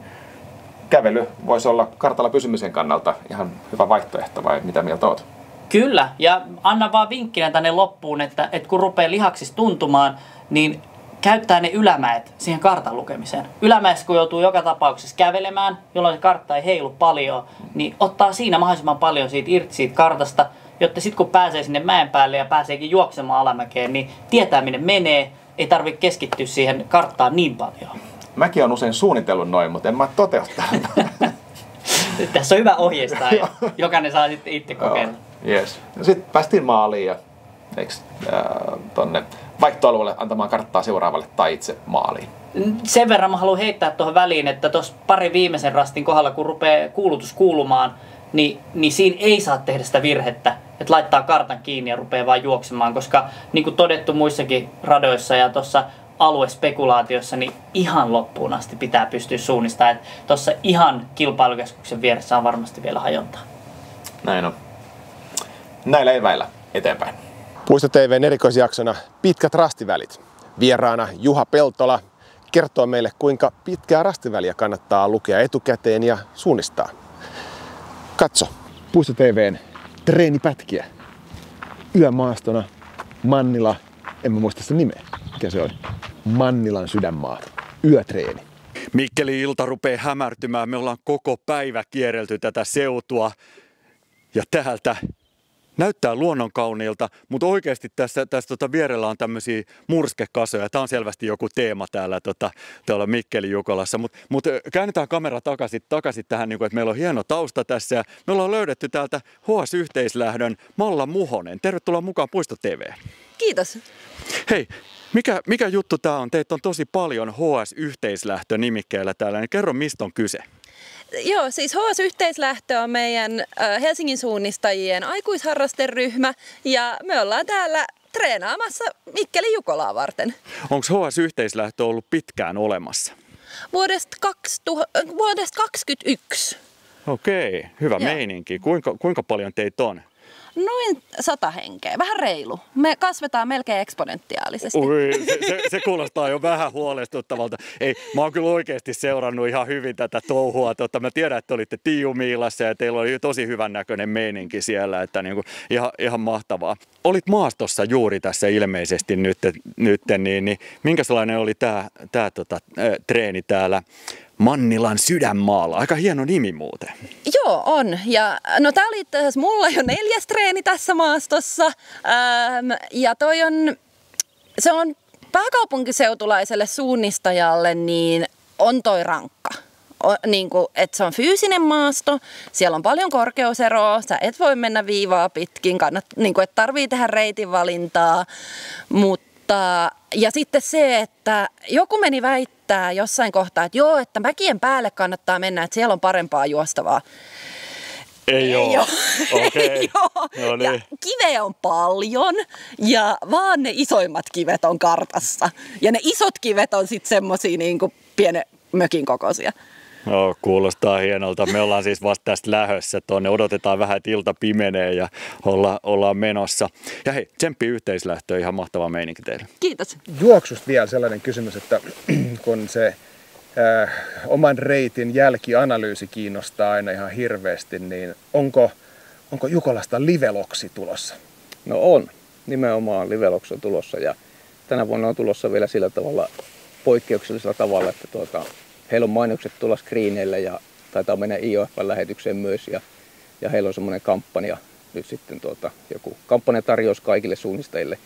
kävely voisi olla kartalla pysymisen kannalta ihan hyvä vaihtoehto, vai mitä mieltä oot? Kyllä, ja anna vaan vinkkinä tänne loppuun, että kun rupeaa lihaksista tuntumaan, niin käyttää ne ylämäet siihen kartan lukemiseen. Ylämäessä kun joutuu joka tapauksessa kävelemään, jolloin se kartta ei heilu paljon, niin ottaa siinä mahdollisimman paljon irti siitä kartasta, jotta sitten kun pääsee sinne mäen päälle ja pääseekin juoksemaan alamäkeen, niin tietää minne menee, ei tarvitse keskittyä siihen karttaan niin paljon. Mäkin on usein suunnitellut noin, mutta en mä toteuttaa. Tässä on hyvä ohjeistaa ja jokainen saa sitten itse kokeilla. Yes. Sitten päästiin maaliin ja tonne vaihtoalueelle antamaan karttaa seuraavalle tai itse maaliin. Sen verran mä haluan heittää tuohon väliin, että tuossa pari viimeisen rastin kohdalla, kun rupeaa kuulutus kuulumaan, niin siinä ei saa tehdä sitä virhettä, että laittaa kartan kiinni ja rupeaa vaan juoksemaan, koska niin kuin todettu muissakin radoissa ja tuossa aluespekulaatiossa, niin ihan loppuun asti pitää pystyä suunnistamaan. Tuossa ihan kilpailukeskuksen vieressä on varmasti vielä hajontaa. Näin on. Näillä eväillä eteenpäin. Puisto TV:n erikoisjaksona Pitkät rastivälit. Vieraana Juha Peltola kertoo meille, kuinka pitkää rastiväliä kannattaa lukea etukäteen ja suunnistaa. Katso Puisto TV:n treenipätkiä. Yömaastona Mannila, en mä muista sitä nimeä. Mikä se on? Mannilan sydänmaa. Yötreeni. Mikkelin ilta rupeaa hämärtymään. Me ollaan koko päivä kierrelty tätä seutua. Ja täältä näyttää luonnonkauniilta, mutta oikeasti tässä vierellä on tämmöisiä murskekasoja. Tämä on selvästi joku teema täällä Mikkelin Jukolassa. Mutta käännetään kamera takaisin tähän, että meillä on hieno tausta tässä. Ja me ollaan löydetty täältä HS-yhteislähdön Malla Muhonen. Tervetuloa mukaan Puisto TV. Kiitos. Hei, mikä juttu tämä on? Teitä on tosi paljon HS-yhteislähtö-nimikkeellä täällä. Niin kerro, mistä on kyse? Joo, siis HS-yhteislähtö on meidän Helsingin suunnistajien aikuisharrasteryhmä ja me ollaan täällä treenaamassa Mikkelin Jukolaa varten. Onko HS-yhteislähtö ollut pitkään olemassa? Vuodesta 2021. Okei, hyvä meininki. Kuinka paljon teitä on? Noin 100 henkeä, vähän reilu. Me kasvetaan melkein eksponentiaalisesti. Se kuulostaa jo vähän huolestuttavalta. Ei, mä oon kyllä oikeasti seurannut ihan hyvin tätä touhua. Mä tiedän, että olitte Tiiumiilassa ja teillä oli tosi hyvän näköinen meininki siellä, että niinku, ihan mahtavaa. Olit maastossa juuri tässä ilmeisesti nyt niin minkälainen oli tää treeni täällä Mannilan sydänmaalla? Aika hieno nimi muuten. Joo, on. Ja no tää oli itse asiassa mulla jo 4. treeni tässä maastossa. Ja se on pääkaupunkiseutulaiselle suunnistajalle, niin on toi rankka. Että se on fyysinen maasto, siellä on paljon korkeuseroa, sä et voi mennä viivaa pitkin, että tarvii tehdä reitin valintaa, ja sitten se, että joku meni väittää jossain kohtaa, että joo, että mäkien päälle kannattaa mennä, että siellä on parempaa juostavaa. Ei oo. Okei. No niin. Ja kiveä on paljon ja vaan ne isoimmat kivet on kartassa. Ja ne isot kivet on sitten semmosia niinku pienen mökin kokoisia. No, kuulostaa hienolta. Me ollaan siis vasta tästä lähössä tuonne. Odotetaan vähän, että ilta pimenee ja ollaan menossa. Ja hei, tsemppi yhteislähtöön. Ihan mahtava meininki teille. Kiitos. Juoksusta vielä sellainen kysymys, että kun se oman reitin jälkianalyysi kiinnostaa aina ihan hirveästi, niin onko Jukolasta liveloksi tulossa? No on. Nimenomaan liveloksi on tulossa ja tänä vuonna on tulossa vielä sillä tavalla poikkeuksellisella tavalla, että heillä on mainokset tulla screeneille ja taitaa mennä IOF-lähetykseen myös ja heillä on semmoinen kampanja nyt sitten joku kampanjatarjous kaikille suunnistajille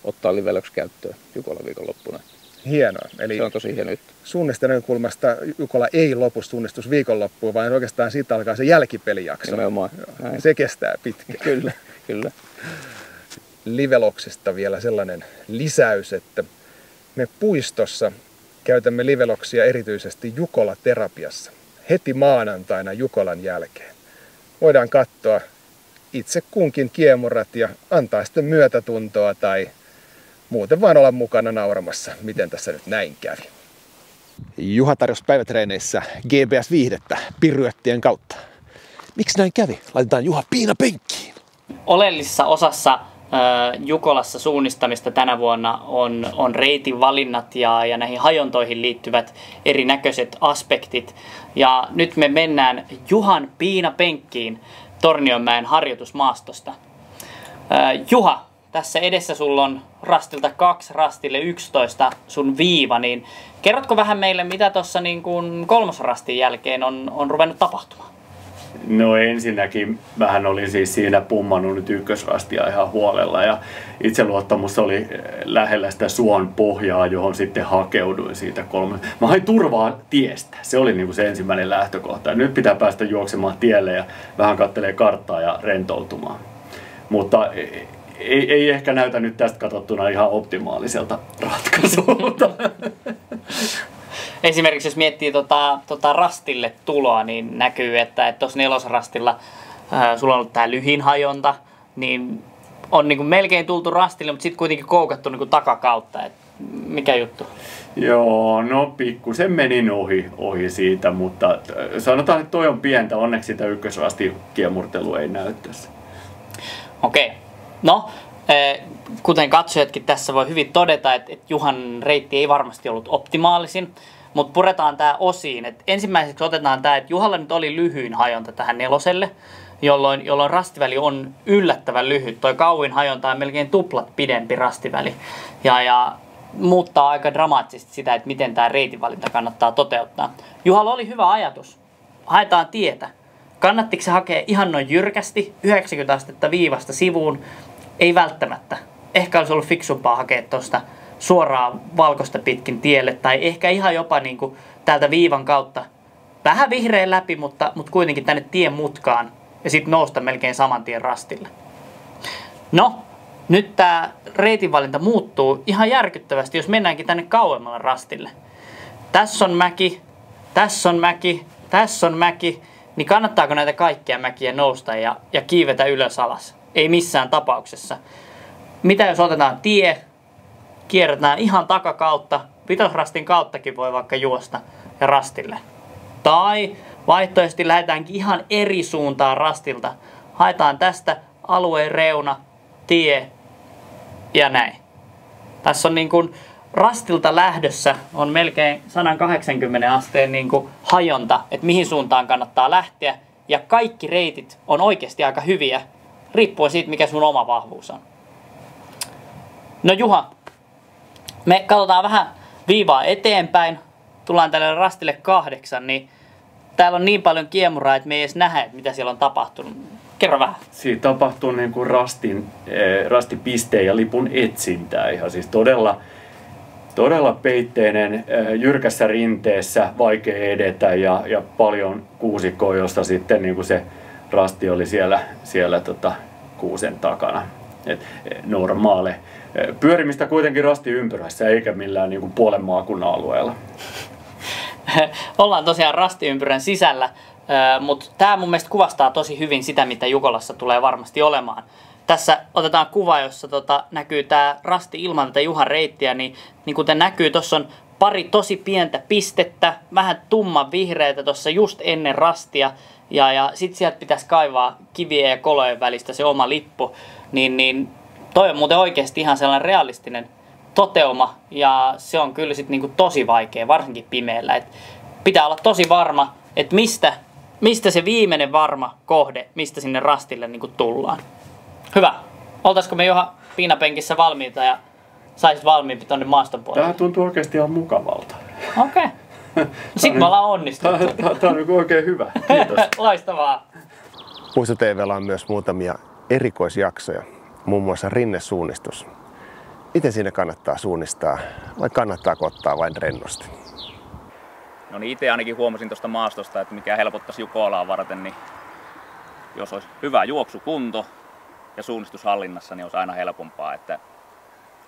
ottaa liveloksi käyttöön Jukola viikonloppuna. Hienoa. Eli se on tosi hieno juttu. Suunnistajien näkökulmasta Jukola ei lopu suunnistus viikonloppuun, vaan oikeastaan siitä alkaa se jälkipelijakso. Nimenomaan. Se kestää pitkään. Kyllä. Liveloksista vielä sellainen lisäys, että me puistossa käytämme liveloksia erityisesti Jukola-terapiassa heti maanantaina Jukolan jälkeen. Voidaan katsoa itse kunkin kiemurat ja antaa sitten myötätuntoa tai muuten vaan olla mukana nauramassa, miten tässä nyt näin kävi. Juha tarjosi päivätreeneissä GPS-viihdettä piruettien kautta. Miksi näin kävi? Laitetaan Juha piinapenkkiin. Oleellisessa osassa Jukolassa suunnistamista tänä vuonna on reitin valinnat ja näihin hajontoihin liittyvät erinäköiset aspektit. Ja nyt me mennään Juhan piinapenkkiin Tornionmäen harjoitusmaastosta. Juha, tässä edessä sulla on rastilta 2, rastille 11 sun viiva, niin kerrotko vähän meille, mitä tuossa niin kuin kolmosrastin jälkeen on ruvennut tapahtumaan? No ensinnäkin vähän olin siis siinä pummannut nyt ykkösrastia ihan huolella ja itseluottamus oli lähellä sitä suon pohjaa, johon sitten hakeuduin siitä Mä hain turvaa tiestä. Se oli niin kuin se ensimmäinen lähtökohta. Nyt pitää päästä juoksemaan tielle ja vähän kattelee karttaa ja rentoutumaan. Mutta ei ehkä näytä nyt tästä katsottuna ihan optimaaliselta ratkaisulta. Esimerkiksi jos miettii rastille tuloa, niin näkyy, että tuossa nelosrastilla sulla on ollut tää lyhin hajonta, niin on niin kuin melkein tultu rastille, mutta sitten kuitenkin koukattu niin kuin takakautta. Et mikä juttu? Joo, no pikkusen menin ohi siitä, mutta sanotaan, että toi on pientä. Onneksi sitä ykkösrastin kiemurtelua ei näy tässä. Okei. No, kuten katsojatkin tässä voi hyvin todeta, että Juhan reitti ei varmasti ollut optimaalisin, mutta puretaan tämä osiin. Et ensimmäiseksi otetaan tämä, että Juhalla nyt oli lyhyin hajonta tähän neloselle, jolloin rastiväli on yllättävän lyhyt. Toi kauin hajonta on melkein tuplat pidempi rastiväli ja muuttaa aika dramaattisesti sitä, että miten tämä reitinvalinta kannattaa toteuttaa. Juhalla oli hyvä ajatus. Haetaan tietä. Kannattiko se hakea ihan noin jyrkästi 90 astetta viivasta sivuun? Ei välttämättä. Ehkä olisi ollut fiksumpaa hakea tuosta suoraan valkoista pitkin tielle tai ehkä ihan jopa niin kuin täältä viivan kautta vähän vihreän läpi, mutta kuitenkin tänne tien mutkaan ja sitten nousta melkein saman tien rastille. No, nyt tämä reitinvalinta muuttuu ihan järkyttävästi, jos mennäänkin tänne kauemmalle rastille. Tässä on mäki, tässä on mäki, tässä on mäki, niin kannattaako näitä kaikkia mäkiä nousta ja kiivetä ylös alas? Ei missään tapauksessa. Mitä jos otetaan tie, kierretään ihan takakautta, vitosrastin kauttakin voi vaikka juosta ja rastille. Tai vaihtoehtoisesti lähdetäänkin ihan eri suuntaan rastilta. Haetaan tästä alueen reuna, tie ja näin. Tässä on niin kuin rastilta lähdössä on melkein 180 asteen niin kuin hajonta, että mihin suuntaan kannattaa lähteä. Ja kaikki reitit on oikeasti aika hyviä, riippuen siitä, mikä sun oma vahvuus on. No Juha, me katsotaan vähän viivaa eteenpäin. Tullaan tälle rastille 8, niin täällä on niin paljon kiemuraa, että me ei edes nähdä, mitä siellä on tapahtunut. Kerro vähän. Siinä tapahtuu niin kuin rastipisteen ja lipun etsintää. Ihan siis todella peitteinen, jyrkässä rinteessä, vaikea edetä ja paljon kuusikkoa, josta sitten niin kuin se rasti oli siellä kuusen takana. Normaale. Pyörimistä kuitenkin rastiympyrässä eikä millään niin kuin puolen maakunnan alueella. Ollaan tosiaan rastiympyrän sisällä. Mutta tämä mun mielestä kuvastaa tosi hyvin sitä, mitä Jukolassa tulee varmasti olemaan. Tässä otetaan kuva, jossa näkyy tämä rasti ilman tätä Juhan reittiä, niin kuten näkyy, tuossa on pari tosi pientä pistettä, vähän tumman vihreitä tuossa just ennen rastia, ja sitten sieltä pitäisi kaivaa kivien ja kolojen välistä se oma lippu, niin toi on muuten oikeasti ihan sellainen realistinen toteuma, ja se on kyllä sitten niinku tosi vaikea, varsinkin pimeällä. Et pitää olla tosi varma, että mistä se viimeinen varma kohde, mistä sinne rastille niinku tullaan. Hyvä. Oltaisiko me Juha piinapenkissä valmiita ja saisit valmiimpi tonne maaston puolelle? Tämä tuntuu oikeasti ihan mukavalta. Okei. Sitten me ollaan onnistuttu. Tämä on oikein hyvä. Kiitos. Loistavaa. Puisto TV:llä on myös muutamia erikoisjaksoja, muun muassa rinnesuunnistus. Miten siinä kannattaa suunnistaa vai kannattaako ottaa vain rennosti? No niin, itse ainakin huomasin tuosta maastosta, että mikä helpottaisi Jukolaa varten, niin jos olisi hyvä juoksukunto ja suunnistushallinnassa, niin olisi aina helpompaa, että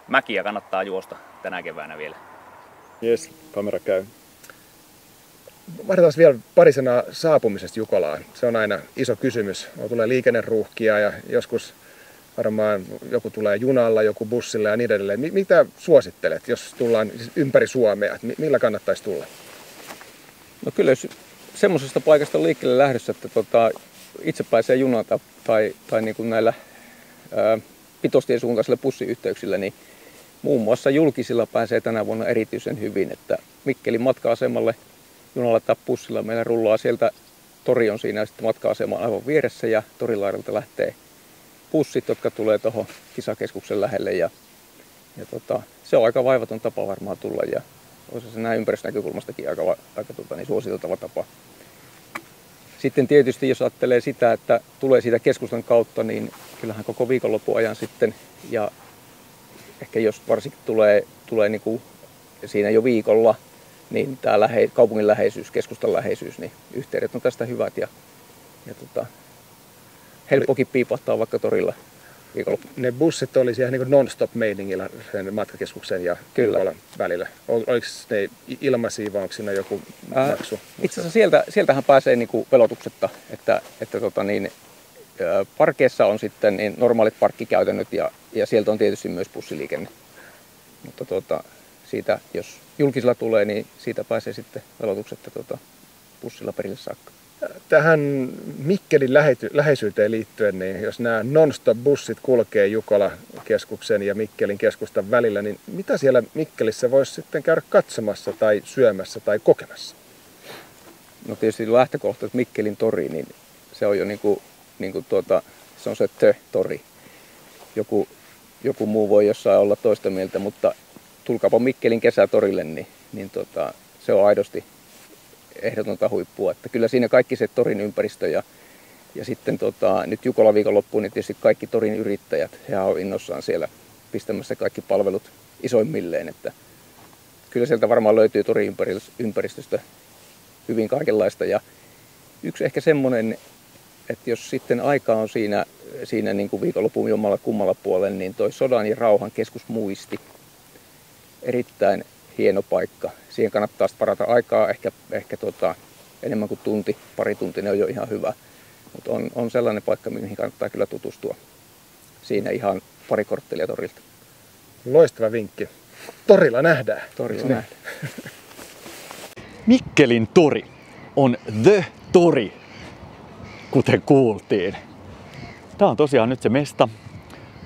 mäkiä kannattaa juosta tänä keväänä vielä. Jes, kamera käy. Vaihdetaan vielä pari sanaa saapumisesta Jukolaan. Se on aina iso kysymys. Tulee liikenneruuhkia ja joskus varmaan joku tulee junalla, joku bussilla ja niin edelleen. Mitä suosittelet, jos tullaan ympäri Suomea? Millä kannattaisi tulla? No kyllä jos semmoisesta paikasta on liikkeelle lähdössä, että itse pääsee junalta tai niin kuin näillä pitostien suuntaisilla bussiyhteyksillä, niin muun muassa julkisilla pääsee tänä vuonna erityisen hyvin. Että Mikkelin matka-asemalle junalla tai bussilla meillä rullaa sieltä, tori on siinä sitten matka-aseman aivan vieressä ja torilaidalta lähtee bussit, jotka tulee tuohon kisakeskuksen lähelle ja se on aika vaivaton tapa varmaan tulla ja olisi se näin ympäristönäkökulmastakin aika suositeltava tapa. Sitten tietysti jos ajattelee sitä, että tulee siitä keskustan kautta, niin kyllähän koko viikonlopun ajan sitten ja ehkä jos varsinkin tulee niin kuin siinä jo viikolla, niin tämä kaupungin läheisyys, keskustan läheisyys, niin yhteydet on tästä hyvät ja helppokin piipahtaa vaikka torilla viikonloppu. Ne bussit oli siellä niin non-stop meiningillä sen matkakeskuksen ja Jukolan välillä. Oliko ne ilmaisia vai onko siinä joku maksu? Itse asiassa sieltähän pääsee niin kuin velotuksetta, että parkeissa on sitten niin normaalit parkkikäytännöt ja sieltä on tietysti myös bussiliikenne. Mutta siitä, jos julkisella tulee, niin siitä pääsee sitten velotuksetta bussilla perille saakka. Tähän Mikkelin läheisyyteen liittyen, niin jos nämä non-stop-bussit kulkee Jukola-keskuksen ja Mikkelin keskustan välillä, niin mitä siellä Mikkelissä voisi sitten käydä katsomassa tai syömässä tai kokemassa? No tietysti lähtökohta, että Mikkelin tori, niin se on jo se on se tori. Joku muu voi jossain olla toista mieltä, mutta tulkaapa Mikkelin kesätorille, niin se on aidosti ehdotonta huippua. Että kyllä siinä kaikki se torin ympäristö ja sitten nyt Jukola viikonloppuun, niin tietysti kaikki torin yrittäjät, he on innossaan siellä pistämässä kaikki palvelut isoimmilleen. Että kyllä sieltä varmaan löytyy torin ympäristöstä hyvin kaikenlaista. Ja yksi ehkä semmoinen, että jos sitten aika on siinä niin kuin viikonlopun jommalla kummalla puolella, niin toi Sodan ja rauhan keskusmuisti, erittäin hieno paikka. Siihen kannattaa parata aikaa, ehkä enemmän kuin pari tuntia on jo ihan hyvä. Mutta on sellainen paikka, mihin kannattaa kyllä tutustua. Siinä ihan pari korttelia torilta. Loistava vinkki. Torilla nähdään. Torilla nähdään. Mikkelin tori on The Tori, kuten kuultiin. Tää on tosiaan nyt se mesta.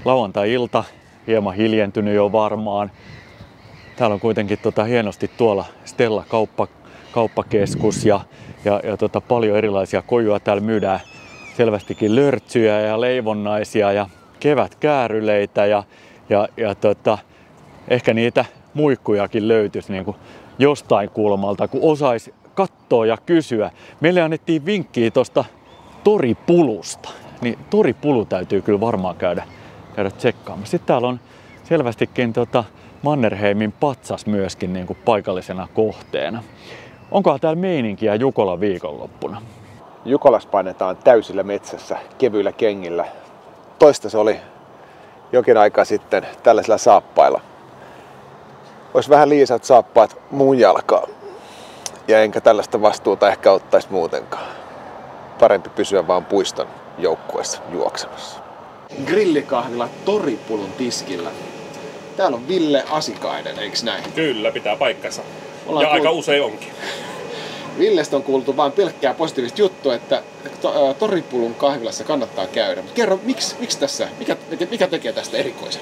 Lauantai-ilta, hieman hiljentynyt jo varmaan. Täällä on kuitenkin hienosti tuolla Stella kauppakeskus ja paljon erilaisia kojuja. Täällä myydään selvästikin lörtsyjä ja leivonnaisia ja kevätkääryleitä ja ehkä niitä muikkujakin löytyisi niin kuin jostain kulmalta, kun osaisi katsoa ja kysyä. Meille annettiin vinkkiä tuosta toripulusta, niin toripulu täytyy kyllä varmaan käydä tsekkaamassa. Sitten täällä on selvästikin Mannerheimin patsas myöskin niin kuin paikallisena kohteena. Onkohan täällä meininkiä Jukola viikonloppuna? Jukolassa painetaan täysillä metsässä, kevyillä kengillä. Toista se oli jokin aika sitten tällaisilla saappailla. Olisi vähän liisaat saappaat muun jalkaa. Ja enkä tällaista vastuuta ehkä ottaisi muutenkaan. parempi pysyä vaan puiston joukkueessa juoksemassa. Grillikahvila Toripulun tiskillä. Täällä on Ville Asikainen, eikö näin? Kyllä, pitää paikkansa. Ja aika usein onkin. Villestä on kuultu vain pelkkää positiivista juttua, että Toripulun kahvilassa kannattaa käydä. Mutta kerro, miksi tässä, mikä tekee tästä erikoisen?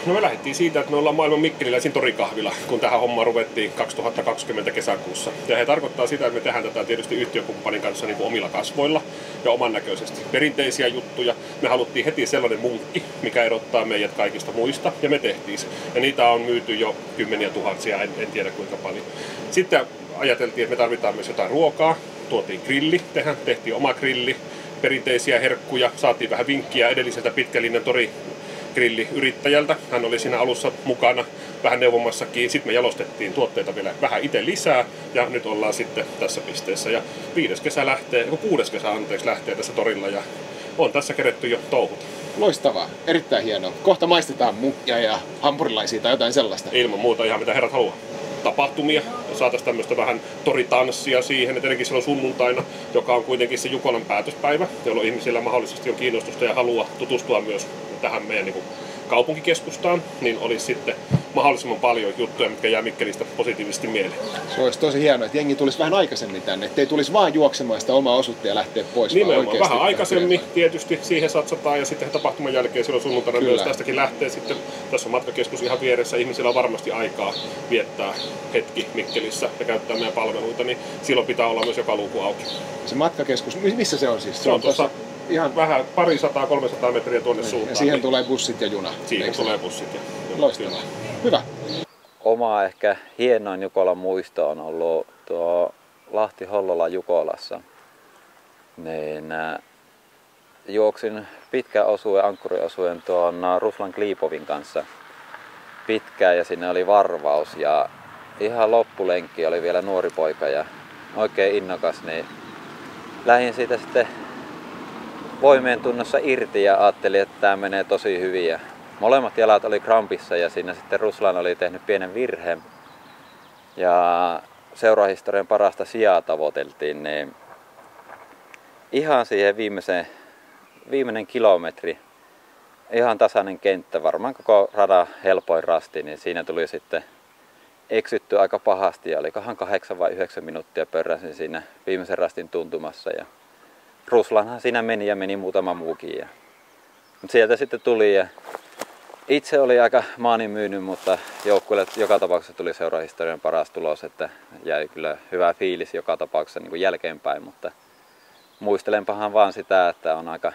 No me lähdettiin siitä, että me ollaan maailman mikkeliläisin torikahvila, kun tähän hommaan ruvettiin 2020 kesäkuussa. Ja he tarkoittaa sitä, että me tehdään tätä tietysti yhtiökumppanin kanssa niin kuin omilla kasvoilla ja oman näköisesti. Perinteisiä juttuja. Me haluttiin heti sellainen munkki, mikä erottaa meidät kaikista muista, ja me tehtiin se. Ja niitä on myyty jo kymmeniä tuhansia, en tiedä kuinka paljon. Sitten ajateltiin, että me tarvitaan myös jotain ruokaa. Tuotiin grilli, tehtiin oma grilli, perinteisiä herkkuja, saatiin vähän vinkkiä edelliseltä pitkälinjan grilliyrittäjältä. Hän oli siinä alussa mukana vähän neuvomassakin. Sitten me jalostettiin tuotteita vielä vähän itse lisää ja nyt ollaan sitten tässä pisteessä. Ja 6. kesä lähtee tässä torilla ja on tässä keretty jo touhuta. Loistavaa, erittäin hienoa. Kohta maistetaan munkkia ja hampurilaisia tai jotain sellaista. Ilman muuta ihan mitä herrat haluaa. Tapahtumia, saataisiin tämmöistä vähän toritanssia siihen, etenkin silloin sunnuntaina, joka on kuitenkin se Jukolan päätöspäivä, jolloin ihmisillä mahdollisesti on kiinnostusta ja halua tutustua myös tähän meidän niin kuin kaupunkikeskustaan, niin olisi sitten mahdollisimman paljon juttuja, mitkä jää Mikkelistä positiivisesti mieleen. Se olisi tosi hienoa, että jengi tulisi vähän aikaisemmin tänne, ettei tulisi vaan juoksemaan sitä omaa osuutta ja lähteä pois. Nimenomaan, vähän aikaisemmin tietysti siihen satsataan ja sitten tapahtuman jälkeen silloin sunnuntaina myös tästäkin lähtee sitten. Tässä on matkakeskus ihan vieressä, ihmisillä on varmasti aikaa viettää hetki Mikkelissä ja käyttää meidän palveluita, niin silloin pitää olla myös joka luuku auki. Se matkakeskus, missä se on siis? Se on tuossa ihan vähän 200-300 metriä tuonne suuntaan. Ja siihen tulee bussit ja juna. Siihen tulee bussit ja loistavaa. Hyvä. Oma ehkä hienoin Jukolan muisto on ollut tuo Lahti-Hollola Jukolassa. Niin, juoksin pitkän osuuden, ankkuriosuuden tuon Ruslan Klipovin kanssa pitkään ja sinne oli varvaus ja ihan loppulenkki oli vielä nuori poika ja oikein innokas, niin lähdin siitä sitten voimien tunnossa irti ja ajattelin, että tämä menee tosi hyvin. Ja molemmat jalat oli krampissa ja siinä sitten Ruslan oli tehnyt pienen virheen. Ja seurahistorian parasta sijaa tavoiteltiin, niin ihan siihen viimeinen kilometri, ihan tasainen kenttä, varmaan koko radan helpoin rasti, niin siinä tuli sitten eksytty aika pahasti ja olikohan 8 vai 9 minuuttia pörräsin siinä viimeisen rastin tuntumassa. Ja Ruslanhan siinä meni ja meni muutama muukin. Mutta sieltä sitten tuli ja itse oli aika maanin myynyt, mutta joukkueelle joka tapauksessa tuli seurahistorian paras tulos, että jäi kyllä hyvä fiilis joka tapauksessa niin kuin jälkeenpäin, mutta muistelenpahan vaan sitä, että on aika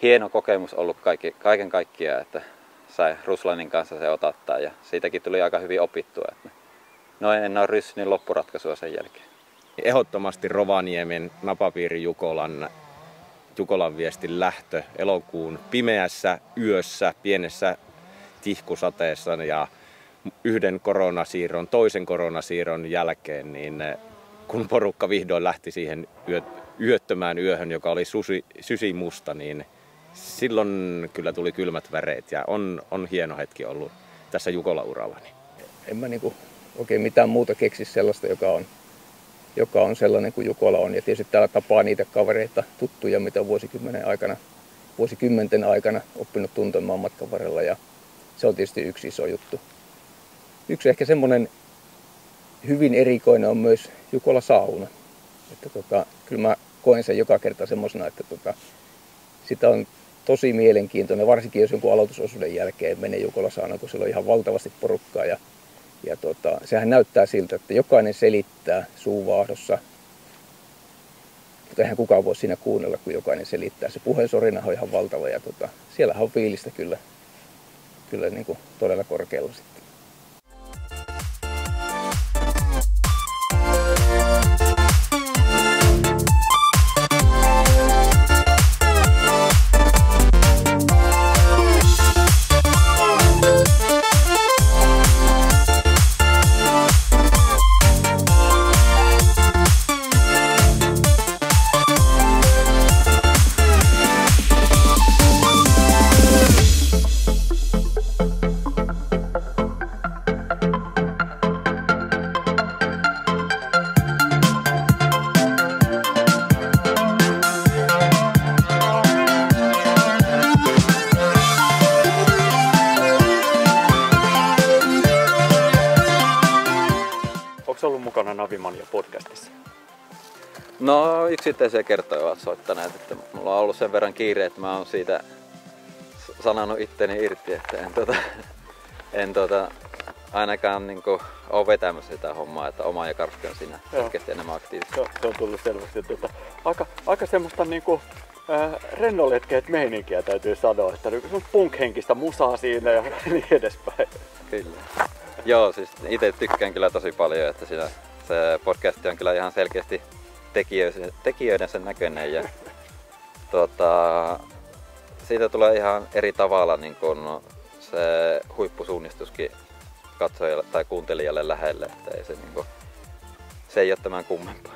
hieno kokemus ollut kaiken kaikkiaan, että sai Ruslanin kanssa se otattaa ja siitäkin tuli aika hyvin opittua, että en ole ryssinyt loppuratkaisua sen jälkeen. Ehdottomasti Rovaniemen napapiiri Jukolan viestin lähtö elokuun pimeässä yössä, pienessä tihkusateessa ja toisen koronasiirron jälkeen, niin kun porukka vihdoin lähti siihen yöttömään yöhön, joka oli sysimusta, niin silloin kyllä tuli kylmät väreet ja on hieno hetki ollut tässä Jukola-urallani. En mä oikein mitään muuta keksi sellaista, joka on sellainen kuin Jukola on. Ja tietysti täällä tapaa niitä kavereita, tuttuja, mitä on vuosikymmenten aikana oppinut tuntemaan matkan varrella. Ja se on tietysti yksi iso juttu. Yksi ehkä semmoinen hyvin erikoinen on myös Jukola sauna. Että kyllä mä koen sen joka kerta semmoisena, että sitä on tosi mielenkiintoinen, varsinkin jos jonkun aloitusosuuden jälkeen menee Jukola sauna, kun siellä on ihan valtavasti porukkaa. Ja sehän näyttää siltä, että jokainen selittää suuvaahdossa, mutta eihän kukaan voi siinä kuunnella, kun jokainen selittää. Se puheensorina on ihan valtava ja siellähän on fiilistä kyllä niin kuin todella korkealla sitten. Mikkelissä? No yksittäisiä kertoja ovat soittaneet, että mulla on ollut sen verran kiire, että mä oon siitä sanonut itteni irti, että en ainakaan niinku ole vetämässä sitä hommaa, että oma ja Karski on siinä selkeästi enemmän aktiivisesti. Se on tullut selvästi, että aika semmoista niinku rennoletkeet meininkiä täytyy sanoa, että punk-henkistä musaa siinä ja niin edespäin. Kyllä. Joo, siis itse tykkään kyllä tosi paljon, että siinä se podcast on kyllä ihan selkeästi tekijöiden sen näköinen ja siitä tulee ihan eri tavalla niin kun se huippusuunnistuskin katsojalle tai kuuntelijalle lähelle, että ei se, niin kun, se ei ole tämän kummempaa.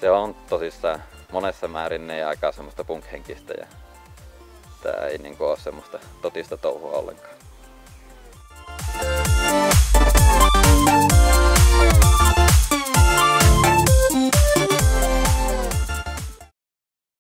Se on tosissaan monessa määrin ne aika semmoista punk-henkistä ja tää ei niin kun ole semmoista totista touhua ollenkaan.